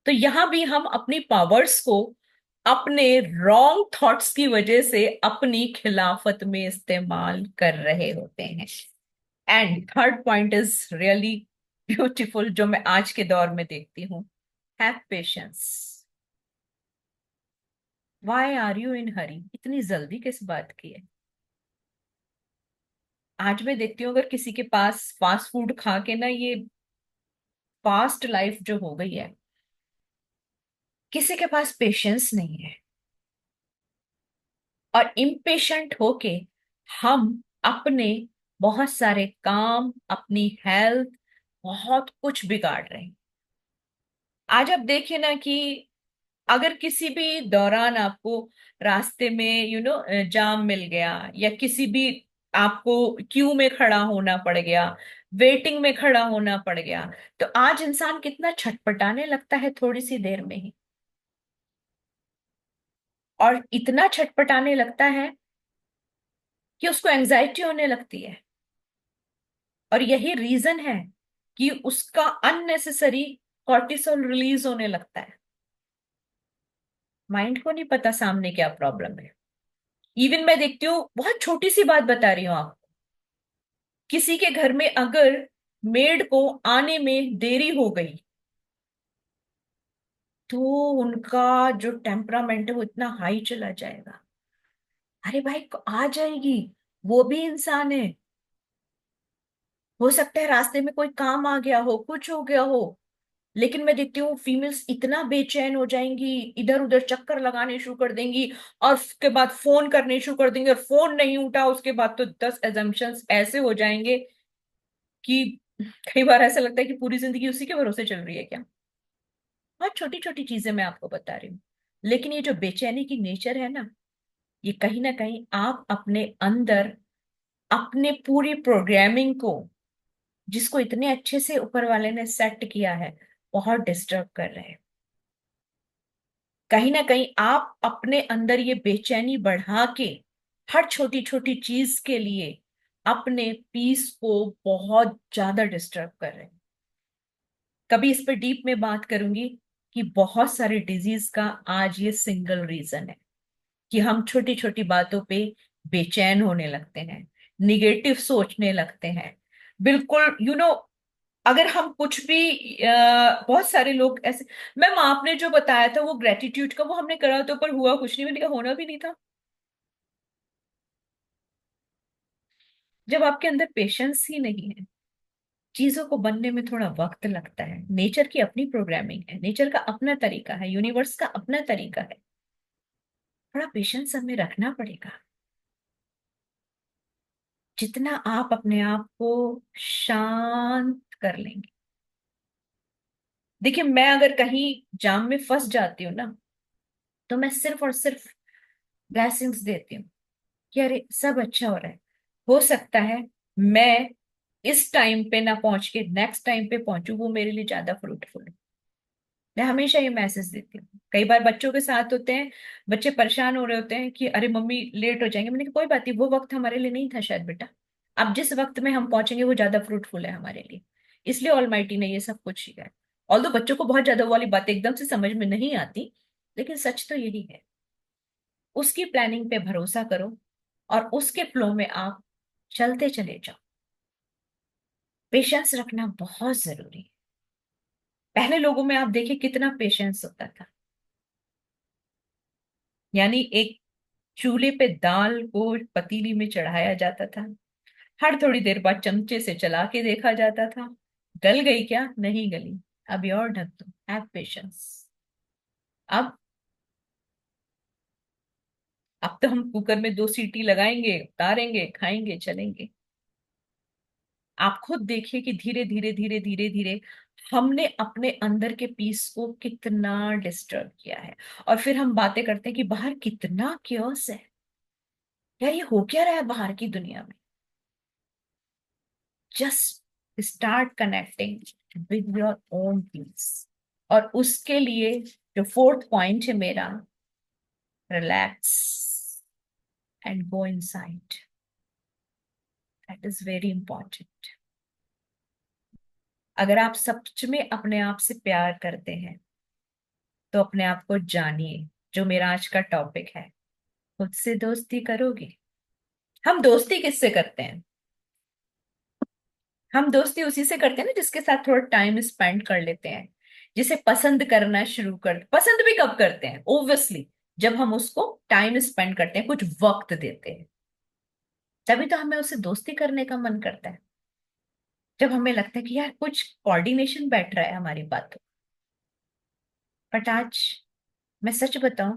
तो यहां भी हम अपनी पावर्स को अपने रॉन्ग थॉट्स की वजह से अपनी खिलाफत में इस्तेमाल कर रहे होते हैं। And third point is really beautiful, जो मैं आज के दौर में देखती हूँ। Have patience. Why are you in hurry, इतनी जल्दी किस बात की है। आज मैं देखती हूँ, अगर किसी के पास फास्ट फूड खा के ना, ये फास्ट लाइफ जो हो गई है, किसी के पास पेशेंस नहीं है। और इम्पेशेंट होके हम अपने बहुत सारे काम, अपनी हेल्थ, बहुत कुछ बिगाड़ रहे हैं। आज आप देखिए ना कि अगर किसी भी दौरान आपको रास्ते में जाम मिल गया, या किसी भी आपको क्यू में खड़ा होना पड़ गया, वेटिंग में खड़ा होना पड़ गया, तो आज इंसान कितना छटपटाने लगता है थोड़ी सी देर में ही। और इतना छटपटाने लगता है कि उसको एंजाइटी होने लगती है। और यही रीजन है कि उसका अननेसेसरी कॉर्टिसोल रिलीज होने लगता है। माइंड को नहीं पता सामने क्या प्रॉब्लम है। इवन मैं देखती हूँ, बहुत छोटी सी बात बता रही हूँ आपको, किसी के घर में अगर मेड को आने में देरी हो गई, तो उनका जो टेम्परामेंट है वो इतना हाई चला जाएगा। अरे भाई, आ जाएगी, वो भी इंसान है। हो सकता है रास्ते में कोई काम आ गया हो, कुछ हो गया हो, लेकिन मैं देखती हूँ फीमेल्स इतना बेचैन हो जाएंगी, इधर उधर चक्कर लगाने शुरू कर देंगी, और उसके बाद फोन करने शुरू कर देंगे, और फोन नहीं उठा उसके बाद तो 10 एजम्पशंस ऐसे हो जाएंगे कि कई बार ऐसा लगता है कि पूरी जिंदगी उसी के भरोसे चल रही है क्या। बहुत छोटी छोटी चीजें मैं आपको बता रही हूँ, लेकिन ये जो बेचैनी की नेचर है ना, ये कहीं ना कहीं आप अपने अंदर अपने पूरी प्रोग्रामिंग को, जिसको इतने अच्छे से ऊपर वाले ने सेट किया है, बहुत डिस्टर्ब कर रहे हैं। कहीं ना कहीं आप अपने अंदर ये बेचैनी बढ़ा के हर छोटी छोटी चीज के लिए अपने पीस को बहुत ज्यादा डिस्टर्ब कर रहे हैं। कभी इस पे डीप में बात करूंगी कि बहुत सारे डिजीज का आज ये सिंगल रीजन है कि हम छोटी छोटी बातों पे बेचैन होने लगते हैं, निगेटिव सोचने लगते हैं। बिल्कुल अगर हम कुछ भी बहुत सारे लोग ऐसे। मैम, आपने जो बताया था वो ग्रेटिट्यूड का, वो हमने करा तो, पर हुआ कुछ नहीं, मैंने कहा होना भी नहीं था। जब आपके अंदर पेशेंस ही नहीं है, चीजों को बनने में थोड़ा वक्त लगता है। नेचर की अपनी प्रोग्रामिंग है, नेचर का अपना तरीका है, यूनिवर्स का अपना तरीका है। थोड़ा पेशेंस हमें रखना पड़ेगा। जितना आप अपने आप को शांत कर लेंगे। देखिए, मैं अगर कहीं जाम में फंस जाती हूँ ना, तो मैं सिर्फ और सिर्फ ब्लेसिंग्स देती हूँ कि अरे सब अच्छा हो रहा है। हो सकता है मैं इस टाइम पे ना पहुंच के नेक्स्ट टाइम पे पहुंचू, वो मेरे लिए ज्यादा फ्रूटफुल है। मैं हमेशा ये मैसेज देती हूँ। कई बार बच्चों के साथ होते हैं, बच्चे परेशान हो रहे होते हैं कि अरे मम्मी लेट हो जाएंगे। मैंने कहा कोई बात नहीं, वो वक्त हमारे लिए नहीं था शायद बेटा। अब जिस वक्त में हम पहुंचेंगे वो ज्यादा फ्रूटफुल है हमारे लिए। इसलिए ऑलमाइटी ने ये सब कुछ किया है। ऑल्दो बच्चों को बहुत ज्यादा वो वाली बातें एकदम से समझ में नहीं आती, लेकिन सच तो यही है। उसकी प्लानिंग पे भरोसा करो, और उसके फ्लो में आप चलते चले जाओ। पेशेंस रखना बहुत जरूरी है। पहले लोगों में आप देखिए कितना पेशेंस होता था। यानी एक चूल्हे पे दाल को पतीली में चढ़ाया जाता था, हर थोड़ी देर बाद चमचे से चला के देखा जाता था, गल गई क्या, नहीं गली, अभी और ढक दो, हैव पेशेंस। अब अब तो हम कुकर में 2 सीटी लगाएंगे, उतारेंगे, खाएंगे, चलेंगे। आप खुद देखिए कि धीरे धीरे धीरे धीरे धीरे हमने अपने अंदर के पीस को कितना डिस्टर्ब किया है। और फिर हम बातें करते हैं कि बाहर कितना क्योस है। यार, ये हो क्या रहा है बाहर की दुनिया में। Just start connecting with your own peace. और उसके लिए जो फोर्थ पॉइंट है मेरा, relax and go inside. That is very important. अगर आप सच में अपने आप से प्यार करते हैं, तो अपने आप को जानिए। जो मेरा आज का टॉपिक है, खुद से दोस्ती करोगे। हम दोस्ती किससे करते हैं? हम दोस्ती उसी से करते हैं ना जिसके साथ थोड़ा टाइम स्पेंड कर लेते हैं, जिसे पसंद करना शुरू कर। पसंद भी कब करते हैं? ओब्वियसली जब हम उसको टाइम स्पेंड करते हैं, कुछ वक्त देते हैं, तभी तो हमें उससे दोस्ती करने का मन करता है। जब हमें लगता है कि यार कुछ कोऑर्डिनेशन बैठ रहा है हमारी बातों। बट आज मैं सच बताऊं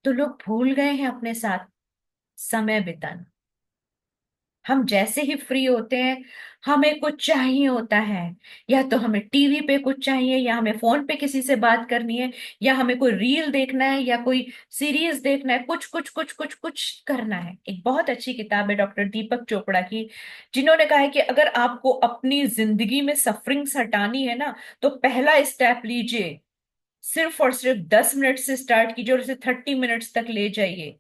तो लोग भूल गए हैं अपने साथ समय बिताना। हम जैसे ही फ्री होते हैं हमें कुछ चाहिए होता है। या तो हमें टीवी पे कुछ चाहिए, या हमें फोन पे किसी से बात करनी है, या हमें कोई रील देखना है, या कोई सीरीज देखना है, कुछ कुछ कुछ कुछ कुछ करना है। एक बहुत अच्छी किताब है डॉक्टर दीपक चोपड़ा की, जिन्होंने कहा है कि अगर आपको अपनी जिंदगी में सफरिंग्स हटानी है ना, तो पहला स्टेप लीजिए। सिर्फ और सिर्फ 10 मिनट से स्टार्ट कीजिए और इसे 30 मिनट्स तक ले जाइए।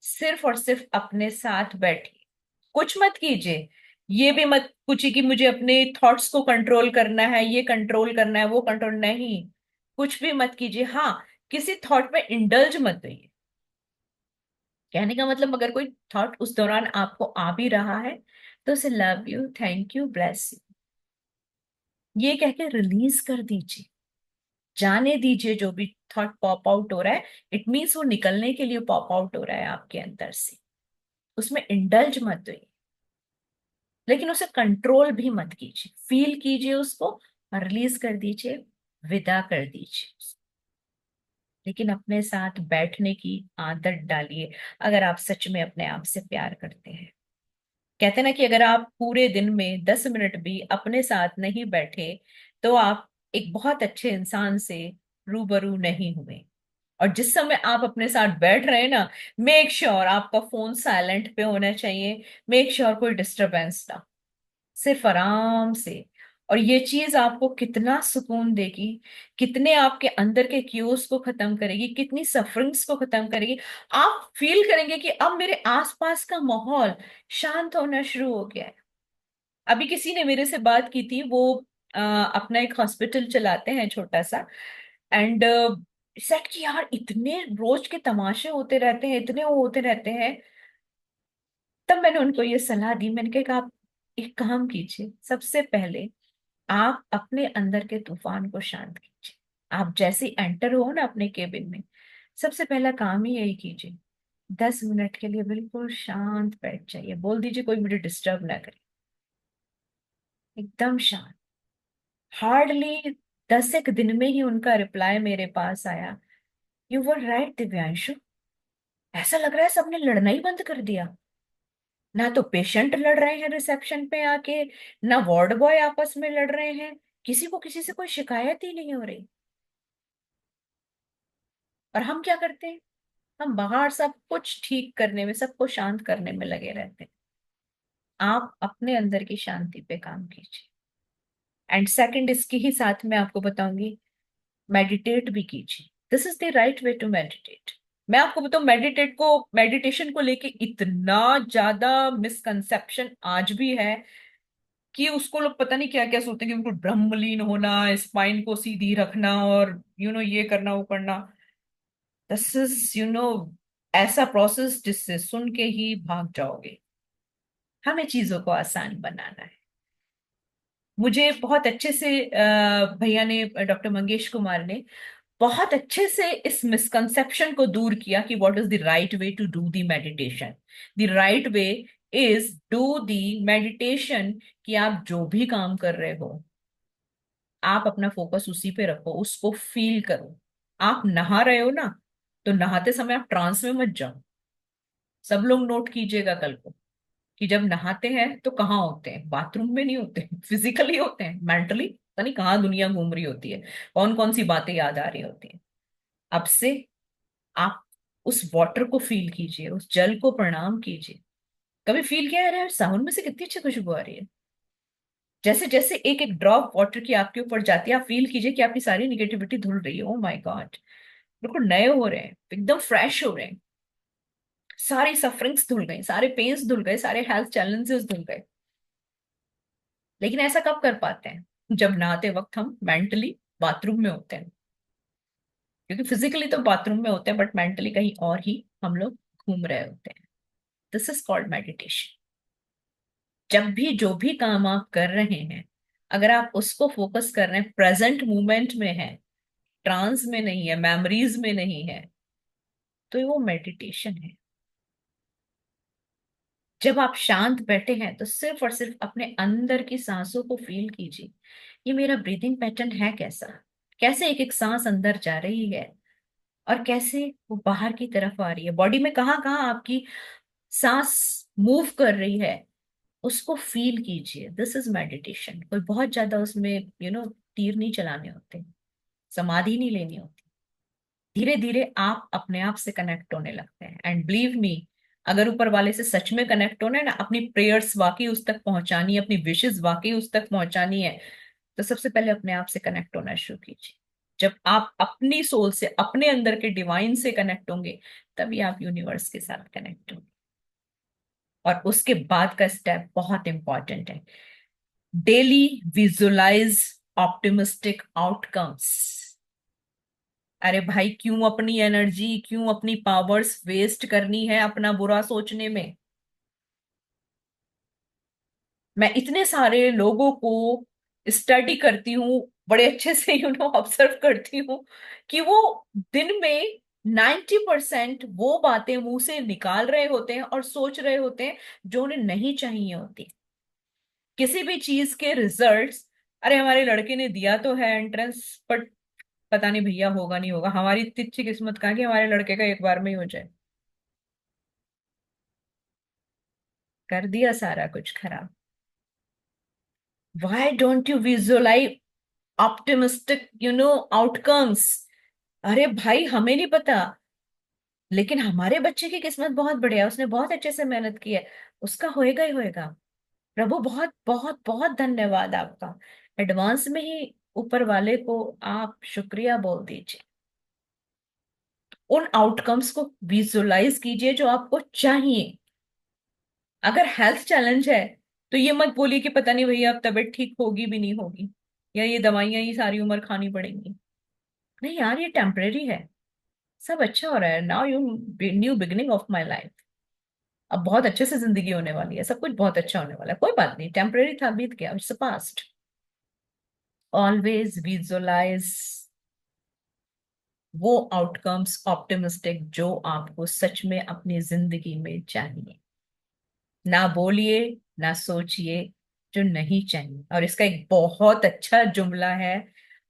सिर्फ और सिर्फ अपने साथ बैठिए, कुछ मत कीजिए। ये भी मत पूछिए कि मुझे अपने थॉट्स को कंट्रोल करना है, ये कंट्रोल करना है, वो कंट्रोल नहीं। कुछ भी मत कीजिए। हाँ, किसी थॉट में इंडल्ज मत होइए। कहने का मतलब, अगर कोई थॉट उस दौरान आपको आ भी रहा है तो उसे love you, thank you, bless you ये कह के रिलीज कर दीजिए। जाने दीजिए जो भी थॉट पॉप आउट हो रहा है, इट मीन्स वो निकलने के लिए पॉप आउट हो रहा है आपके अंदर से। उसमें इंडल्ज मत होइए, लेकिन उसे कंट्रोल भी मत कीजिए। फील कीजिए उसको और रिलीज कर दीजिए, विदा कर दीजिए। लेकिन अपने साथ बैठने की आदत डालिए, अगर आप सच में अपने आप से प्यार करते हैं। कहते हैं ना कि अगर आप पूरे दिन में 10 मिनट भी अपने साथ नहीं बैठे तो आप एक बहुत अच्छे इंसान से रूबरू नहीं हुए। और जिस समय आप अपने साथ बैठ रहे हैं ना, मेक श्योर आपका फोन साइलेंट पे होना चाहिए। मेक श्योर कोई डिस्टरबेंस ना, सिर्फ आराम से। और ये चीज आपको कितना सुकून देगी, कितने आपके अंदर के क्यूस को खत्म करेगी, कितनी सफरिंग्स को खत्म करेगी। आप फील करेंगे कि अब मेरे आसपास का माहौल शांत होना शुरू हो गया है। अभी किसी ने मेरे से बात की थी, वो अपना एक हॉस्पिटल चलाते हैं छोटा सा। एंड सेट कि यार इतने रोज के तमाशे होते रहते हैं, इतने वो होते रहते हैं। तब मैंने उनको ये सलाह दी, मैंने कहा कि आप एक काम कीजिए, सबसे पहले आप अपने अंदर के तूफान को शांत कीजिए। आप जैसे एंटर हो ना अपने केबिन में, सबसे पहला काम ही यही कीजिए। 10 मिनट के लिए बिल्कुल शांत बैठ जाइए, बोल दीजिए कोई मुझे डिस्टर्ब ना करे। एकदम शांत। हार्डली 10 एक दिन में ही उनका रिप्लाई मेरे पास आया, यू वर राइट दिव्यांशु। ऐसा लग रहा है सबने लड़ना ही बंद कर दिया। ना तो पेशेंट लड़ रहे हैं रिसेप्शन पे आके, ना वार्ड बॉय आपस में लड़ रहे हैं, किसी को किसी से कोई शिकायत ही नहीं हो रही। और हम क्या करते हैं, हम बाहर सब कुछ ठीक करने में, सबको शांत करने में लगे रहते हैं। आप अपने अंदर की शांति पे काम कीजिए। एंड सेकंड, इसके ही साथ में आपको बताऊंगी, मेडिटेट भी कीजिए। This is the right way to meditate. मैं आपको बताऊं, मेडिटेशन को लेके इतना ज्यादा मिसकंसेप्शन आज भी है कि उसको लोग पता नहीं क्या क्या सोचते हैं कि बिल्कुल ब्रह्मलीन होना, स्पाइन को सीधी रखना, और ये करना वो करना। दिस इज ऐसा प्रोसेस जिससे सुन के ही भाग जाओगे। हमें चीजों को आसान बनाना है। मुझे बहुत अच्छे से भैया ने, डॉक्टर मंगेश कुमार ने बहुत अच्छे से इस मिसकंसेप्शन को दूर किया कि what is the right way to do the meditation. The right way is do the meditation. कि आप जो भी काम कर रहे हो, आप अपना फोकस उसी पे रखो, उसको फील करो। आप नहा रहे हो ना, तो नहाते समय आप ट्रांस में मत जाओ। सब लोग नोट कीजिएगा कल को, कि जब नहाते हैं तो कहाँ होते हैं, बाथरूम में नहीं होते फिजिकली होते हैं, मेंटली पता नहीं कहाँ दुनिया घूम रही होती है, कौन कौन सी बातें याद आ रही होती हैं। अब से आप उस वाटर को फील कीजिए, उस जल को प्रणाम कीजिए। कभी फील किया है यार सावन में से कितनी अच्छी खुशबू आ रही है। जैसे जैसे एक एक ड्रॉप वाटर की आपके ऊपर जाती है, आप फील कीजिए कि आपकी सारी निगेटिविटी धुल रही है। ओ माय गॉड, बिल्कुल नए हो रहे हैं, एकदम फ्रेश हो रहे हैं। सारी सफरिंग्स धुल गई, सारे पेन्स धुल गए, सारे हेल्थ चैलेंजेस धुल गए। लेकिन ऐसा कब कर पाते हैं, जब नहाते वक्त हम मेंटली बाथरूम में होते हैं। क्योंकि फिजिकली तो बाथरूम में होते हैं, बट मेंटली कहीं और ही हम लोग घूम रहे होते हैं। This is called meditation. जब भी जो भी काम आप कर रहे हैं, अगर आप उसको फोकस कर रहे हैं, प्रेजेंट मोमेंट में है, ट्रांस में नहीं है, मेमोरीज में नहीं है, तो वो मेडिटेशन है। जब आप शांत बैठे हैं तो सिर्फ और सिर्फ अपने अंदर की सांसों को फील कीजिए। ये मेरा ब्रीदिंग पैटर्न है कैसा, कैसे एक एक सांस अंदर जा रही है और कैसे वो बाहर की तरफ आ रही है। बॉडी में कहाँ कहाँ आपकी सांस मूव कर रही है, उसको फील कीजिए। This is meditation. कोई बहुत ज्यादा उसमें तीर नहीं चलाने होते, समाधि नहीं लेनी होती। धीरे धीरे आप अपने आप से कनेक्ट होने लगते हैं। एंड बिलीव मी, अगर ऊपर वाले से सच में कनेक्ट होना है ना, अपनी प्रेयर्स वाकई उस तक पहुंचानी है, अपनी विशेस वाकई उस तक पहुंचानी है, तो सबसे पहले अपने आप से कनेक्ट होना शुरू कीजिए। जब आप अपनी सोल से, अपने अंदर के डिवाइन से कनेक्ट होंगे, तभी आप यूनिवर्स के साथ कनेक्ट होंगे। और उसके बाद का स्टेप बहुत इंपॉर्टेंट है। Daily visualize optimistic outcomes. अरे भाई, क्यों अपनी एनर्जी, क्यों अपनी पावर्स वेस्ट करनी है अपना बुरा सोचने में। मैं इतने सारे लोगों को स्टडी करती हूँ, बड़े अच्छे से ऑब्जर्व करती हूँ कि वो दिन में 90% वो बातें मुंह से निकाल रहे होते हैं और सोच रहे होते हैं जो उन्हें नहीं चाहिए होती। किसी भी चीज के रिजल्ट्स, अरे हमारे लड़के ने दिया तो है एंट्रेंस, बट पता नहीं भैया होगा नहीं होगा, हमारी इतनी अच्छी किस्मत कहाँ कि हमारे लड़के का एक बार में ही हो जाए। कर दिया सारा कुछ खराब। Why don't you visualize optimistic outcomes? अरे भाई, हमें नहीं पता, लेकिन हमारे बच्चे की किस्मत बहुत बढ़िया है, उसने बहुत अच्छे से मेहनत की है, उसका होएगा ही होएगा। प्रभु, बहुत बहुत बहुत धन्यवाद आपका। एडवांस में ही ऊपर वाले को आप शुक्रिया बोल दीजिए। उन आउटकम्स को विजुलाइज कीजिए जो आपको चाहिए। अगर हेल्थ चैलेंज है, तो ये मत बोलिए कि पता नहीं भैया अब तबीयत ठीक होगी भी नहीं होगी, या ये दवाइयां ही सारी उम्र खानी पड़ेंगी। नहीं यार, ये टेम्परेरी है, सब अच्छा हो रहा है। Now you new beginning of my life. अब बहुत अच्छे से जिंदगी होने वाली है, सब कुछ बहुत अच्छा होने वाला है, कोई बात नहीं, टेम्परेरी था, बीत गया, इट्स पास्ट। ऑलवेज विजुअलाइज वो आउटकम्स ऑप्टिमिस्टिक जो आपको सच में अपनी जिंदगी में चाहिए। ना बोलिए, ना सोचिए जो नहीं चाहिए। और इसका एक बहुत अच्छा जुमला है,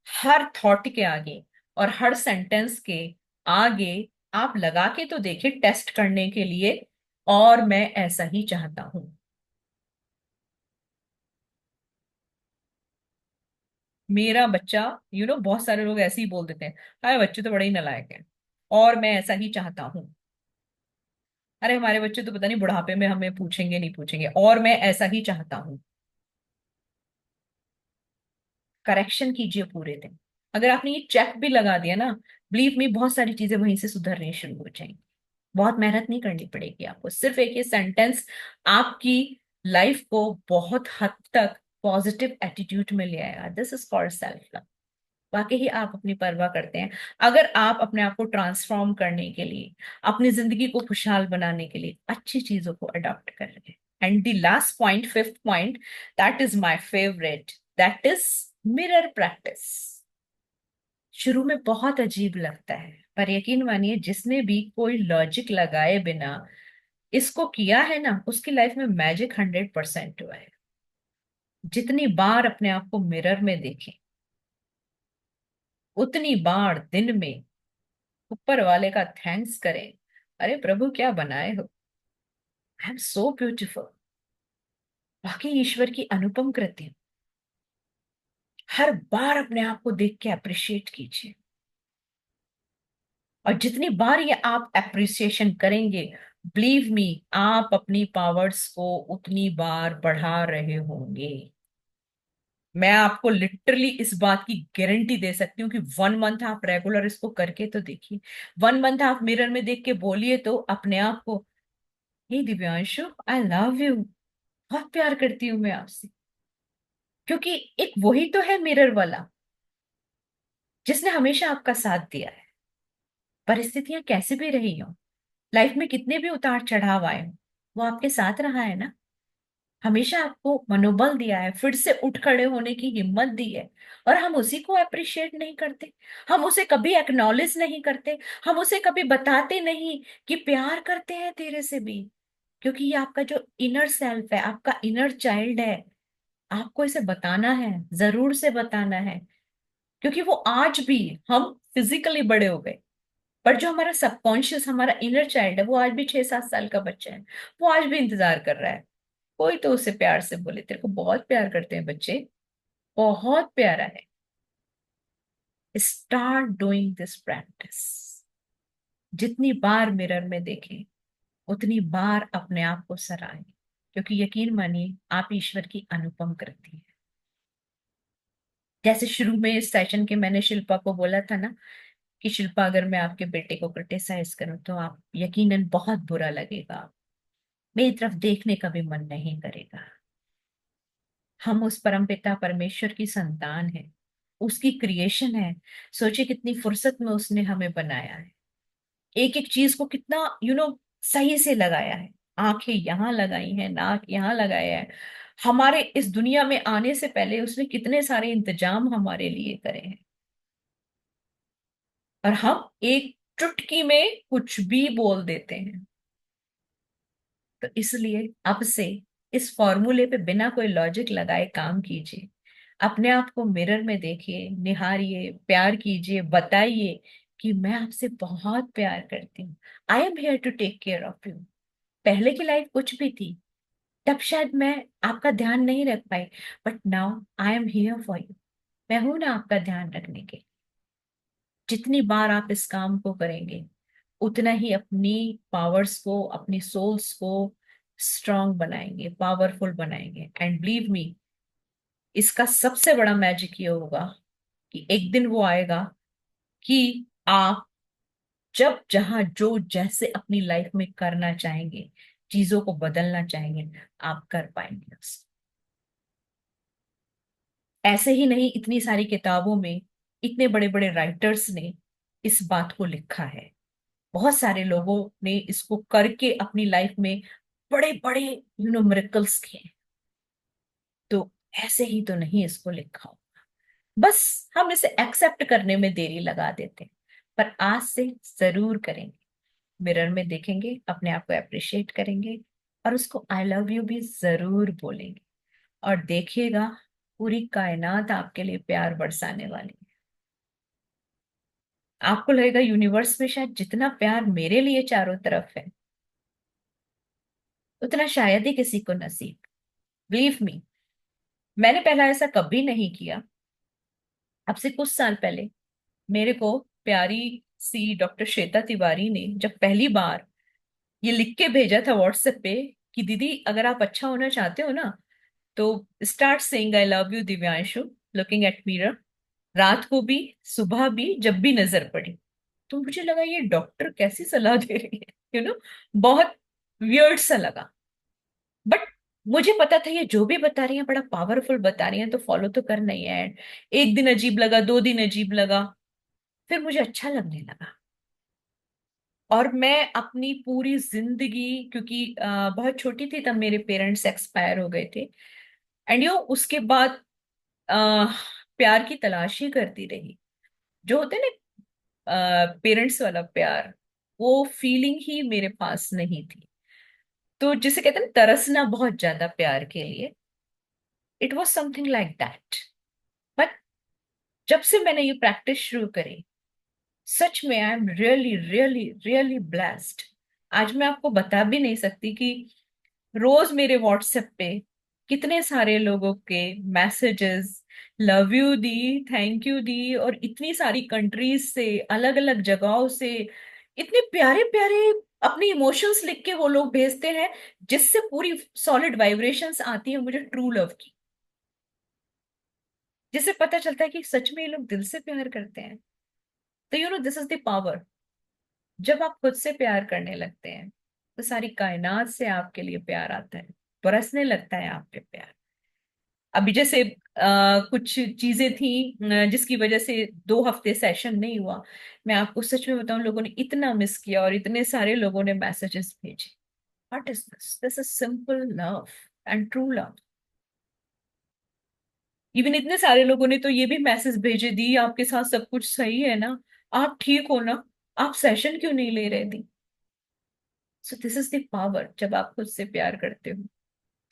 हर थॉट के आगे और हर सेंटेंस के आगे आप लगा के तो देखिए, टेस्ट करने के लिए। और मैं ऐसा ही चाहता हूं। मेरा बच्चा, बहुत सारे लोग ऐसे ही बोल देते हैं, अरे बच्चे तो बड़े ही नालायक हैं, और मैं ऐसा ही चाहता हूँ। अरे हमारे बच्चे तो पता नहीं बुढ़ापे में हमें पूछेंगे नहीं पूछेंगे, और मैं ऐसा ही चाहता हूँ। करेक्शन कीजिए पूरे दिन। अगर आपने ये चेक भी लगा दिया ना, बिलीव मी, बहुत सारी चीजें वहीं से सुधरनी शुरू हो जाएंगी। बहुत मेहनत नहीं करनी पड़ेगी आपको, सिर्फ एक ये सेंटेंस आपकी लाइफ को बहुत हद तक पॉजिटिव एटीट्यूड में ले आएगा। This is called self love. वाकई ही आप अपनी परवाह करते हैं। अगर आप अपने आप को ट्रांसफॉर्म करने के लिए, अपनी जिंदगी को खुशहाल बनाने के लिए अच्छी चीजों को अडॉप्ट कर रहे हैं। And the last point, fifth point, that is my favourite, that is mirror practice. शुरू में बहुत अजीब लगता है, पर यकीन मानिए, जिसने भी कोई लॉजिक लगाए बिना इसको किया है ना, उसकी लाइफ में मैजिक 100% हुआ है। जितनी बार अपने आप को मिरर में देखें, उतनी बार दिन में ऊपर वाले का थैंक्स करें। अरे प्रभु, क्या बनाए हो, आई एम सो ब्यूटिफुल। बाकी ईश्वर की अनुपम कृति। हर बार अपने आप को देख के अप्रिशिएट कीजिए। और जितनी बार ये आप अप्रिसिएशन करेंगे, बिलीव मी, आप अपनी पावर्स को उतनी बार बढ़ा रहे होंगे। मैं आपको लिटरली इस बात की गारंटी दे सकती हूँ कि 1 मंथ आप रेगुलर इसको करके तो देखिए। 1 मंथ आप मिरर में देख के बोलिए तो अपने आप को, हे दिव्यांशु, आई लव यू, बहुत प्यार करती हूँ मैं आपसे। क्योंकि एक वही तो है मिरर वाला, जिसने हमेशा आपका साथ दिया है। परिस्थितियां कैसे भी रही हो, लाइफ में कितने भी उतार चढ़ाव आए हो, वो आपके साथ रहा है ना। हमेशा आपको मनोबल दिया है, फिर से उठ खड़े होने की हिम्मत दी है। और हम उसी को अप्रिशिएट नहीं करते, हम उसे कभी एक्नॉलेज नहीं करते, हम उसे कभी बताते नहीं कि प्यार करते हैं तेरे से भी। क्योंकि ये आपका जो इनर सेल्फ है, आपका इनर चाइल्ड है, आपको इसे बताना है, जरूर से बताना है। क्योंकि वो आज भी, हम फिजिकली बड़े हो गए, पर जो हमारा सबकॉन्शियस, हमारा इनर चाइल्ड है, वो आज भी 6-7 साल का बच्चा है। वो आज भी इंतजार कर रहा है कोई तो उसे प्यार से बोले तेरे को बहुत प्यार करते हैं बच्चे, बहुत प्यारा है। Start doing this practice. जितनी बार मिरर में देखें उतनी बार अपने आप को सराहें, क्योंकि यकीन मानिए आप ईश्वर की अनुपम कृति है। जैसे शुरू में इस सेशन के मैंने शिल्पा को बोला था ना कि शिल्पा अगर मैं आपके बेटे को क्रिटिसाइज करूं तो आप यकीनन बहुत बुरा लगेगा, मेरी तरफ देखने का भी मन नहीं करेगा। हम उस परमपिता परमेश्वर की संतान है, उसकी क्रिएशन है। सोचिए कितनी फुर्सत में उसने हमें बनाया है, एक एक चीज को कितना सही से लगाया है। आंखें यहाँ लगाई हैं, नाक यहाँ लगाया है। हमारे इस दुनिया में आने से पहले उसने कितने सारे इंतजाम हमारे लिए करे हैं, और हम एक चुटकी में कुछ भी बोल देते हैं। तो इसलिए अब से इस फॉर्मूले पे बिना कोई लॉजिक लगाए काम कीजिए। अपने आप को मिरर में देखिए, निहारिए, प्यार कीजिए, बताइए कि मैं आपसे बहुत प्यार करती हूँ। I am here to take care of you. पहले की लाइफ कुछ भी थी, तब शायद मैं आपका ध्यान नहीं रख पाई, but now I am here for you. मैं हूं ना आपका ध्यान रखने के। जितनी बार आप इस काम को करेंगे उतना ही अपनी पावर्स को, अपनी सोल्स को स्ट्रांग बनाएंगे, पावरफुल बनाएंगे। एंड बिलीव मी, इसका सबसे बड़ा मैजिक ये होगा कि एक दिन वो आएगा कि आप जब जहां जो जैसे अपनी लाइफ में करना चाहेंगे, चीजों को बदलना चाहेंगे, आप कर पाएंगे उसको। ऐसे ही नहीं, इतनी सारी किताबों में इतने बड़े बड़े राइटर्स ने इस बात को लिखा है। बहुत सारे लोगों ने इसको करके अपनी लाइफ में बड़े बड़े मिरेकल्स किए। तो ऐसे ही तो नहीं इसको लिखा हो, बस हम इसे एक्सेप्ट करने में देरी लगा देते हैं। पर आज से जरूर करेंगे, मिरर में देखेंगे, अपने आप को अप्रिशिएट करेंगे, और उसको आई लव यू भी जरूर बोलेंगे। और देखिएगा, पूरी कायनात आपके लिए प्यार बरसाने वाली है। आपको लगेगा यूनिवर्स में शायद जितना प्यार मेरे लिए चारों तरफ है, उतना शायद ही किसी को नसीब। बिलीव मी, मैंने पहला ऐसा कभी नहीं किया। अब से कुछ साल पहले मेरे को प्यारी सी डॉक्टर श्वेता तिवारी ने जब पहली बार ये लिख के भेजा था व्हाट्सएप पे कि दीदी अगर आप अच्छा होना चाहते हो ना, तो start saying I love you Divyanshu, looking at mirror, रात को भी, सुबह भी, जब भी नजर पड़ी। तो मुझे लगा ये डॉक्टर कैसी सलाह दे रही है, बहुत वियर्ड सा लगा। बट मुझे पता था ये जो भी बता रही है बड़ा पावरफुल बता रही है, तो फॉलो तो करना ही है। एक दिन अजीब लगा, 2 दिन अजीब लगा, फिर मुझे अच्छा लगने लगा। और मैं अपनी पूरी जिंदगी, क्योंकि बहुत छोटी थी तब मेरे पेरेंट्स एक्सपायर हो गए थे, एंड उसके बाद अ, प्यार की तलाश ही करती रही। जो होते हैं ना पेरेंट्स वाला प्यार, वो फीलिंग ही मेरे पास नहीं थी। तो जिसे कहते हैं ना, तरसना बहुत ज्यादा प्यार के लिए, it was something like that. But जब से मैंने ये प्रैक्टिस शुरू करी, सच में I am really really really blessed. आज मैं आपको बता भी नहीं सकती कि रोज मेरे व्हाट्सएप पे कितने सारे लोगों के मैसेजेस, लव यू दी, थैंक यू दी, और इतनी सारी कंट्रीज से, अलग अलग जगहों से इतने प्यारे प्यारे अपने इमोशंस लिख के वो लोग भेजते हैं, जिससे पूरी सॉलिड वाइब्रेशंस आती है मुझे ट्रू लव की, जिससे पता चलता है कि सच में ये लोग दिल से प्यार करते हैं। तो दिस इज द पावर। जब आप खुद से प्यार करने लगते हैं तो सारी कायनात से आपके लिए प्यार आता है, बरसने लगता है आप पे प्यार। अभी जैसे कुछ चीजें थी जिसकी वजह से 2 हफ्ते सेशन नहीं हुआ। मैं आपको सच में बताऊं, लोगों ने इतना मिस किया और इतने सारे लोगों ने मैसेजेस भेजे। What is this? This is simple love and true love. Even इतने सारे लोगों ने तो ये भी मैसेज भेजे, दी आपके साथ सब कुछ सही है ना, आप ठीक हो ना, आप सेशन क्यों नहीं ले रहे थे? So this is the power. जब आप खुद से प्यार करते हो,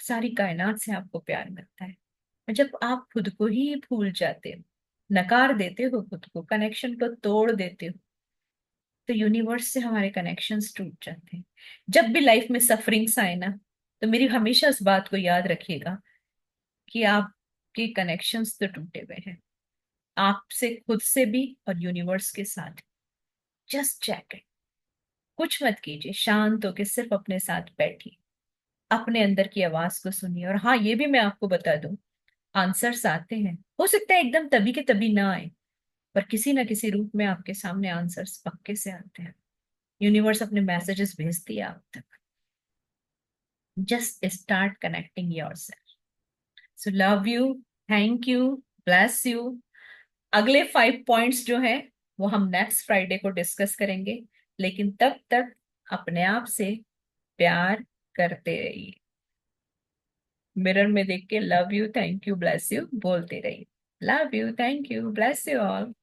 सारी कायनात से आपको प्यार मिलता है। और जब आप खुद को ही भूल जाते हो, नकार देते हो, खुद को, कनेक्शन को तोड़ देते हो, तो यूनिवर्स से हमारे कनेक्शंस टूट जाते हैं। जब भी लाइफ में सफरिंग्स आए ना, तो मेरी हमेशा इस बात को याद रखिएगा कि आपके कनेक्शंस तो टूटे हुए हैं, आपसे खुद से भी और यूनिवर्स के साथ। Just check it. कुछ मत कीजिए, शांत होके सिर्फ अपने साथ बैठिए, अपने अंदर की आवाज को सुनिए। और हाँ, ये भी मैं आपको बता दूं, आंसर्स आते हैं, हो सकता है एकदम तभी के तभी ना आए, पर किसी ना किसी रूप में आपके सामने आंसर्स पक्के से आते हैं। यूनिवर्स अपने मैसेजेस भेजती है आप तक। Just start connecting yourself. So love you, thank you, bless you. अगले 5 पॉइंट्स जो हैं वो हम नेक्स्ट फ्राइडे को डिस्कस करेंगे, लेकिन तब तक अपने आप से प्यार करते रहिए। मिरर में देख के love you, thank you, bless you बोलते रहिए। Love you, thank you, bless you all.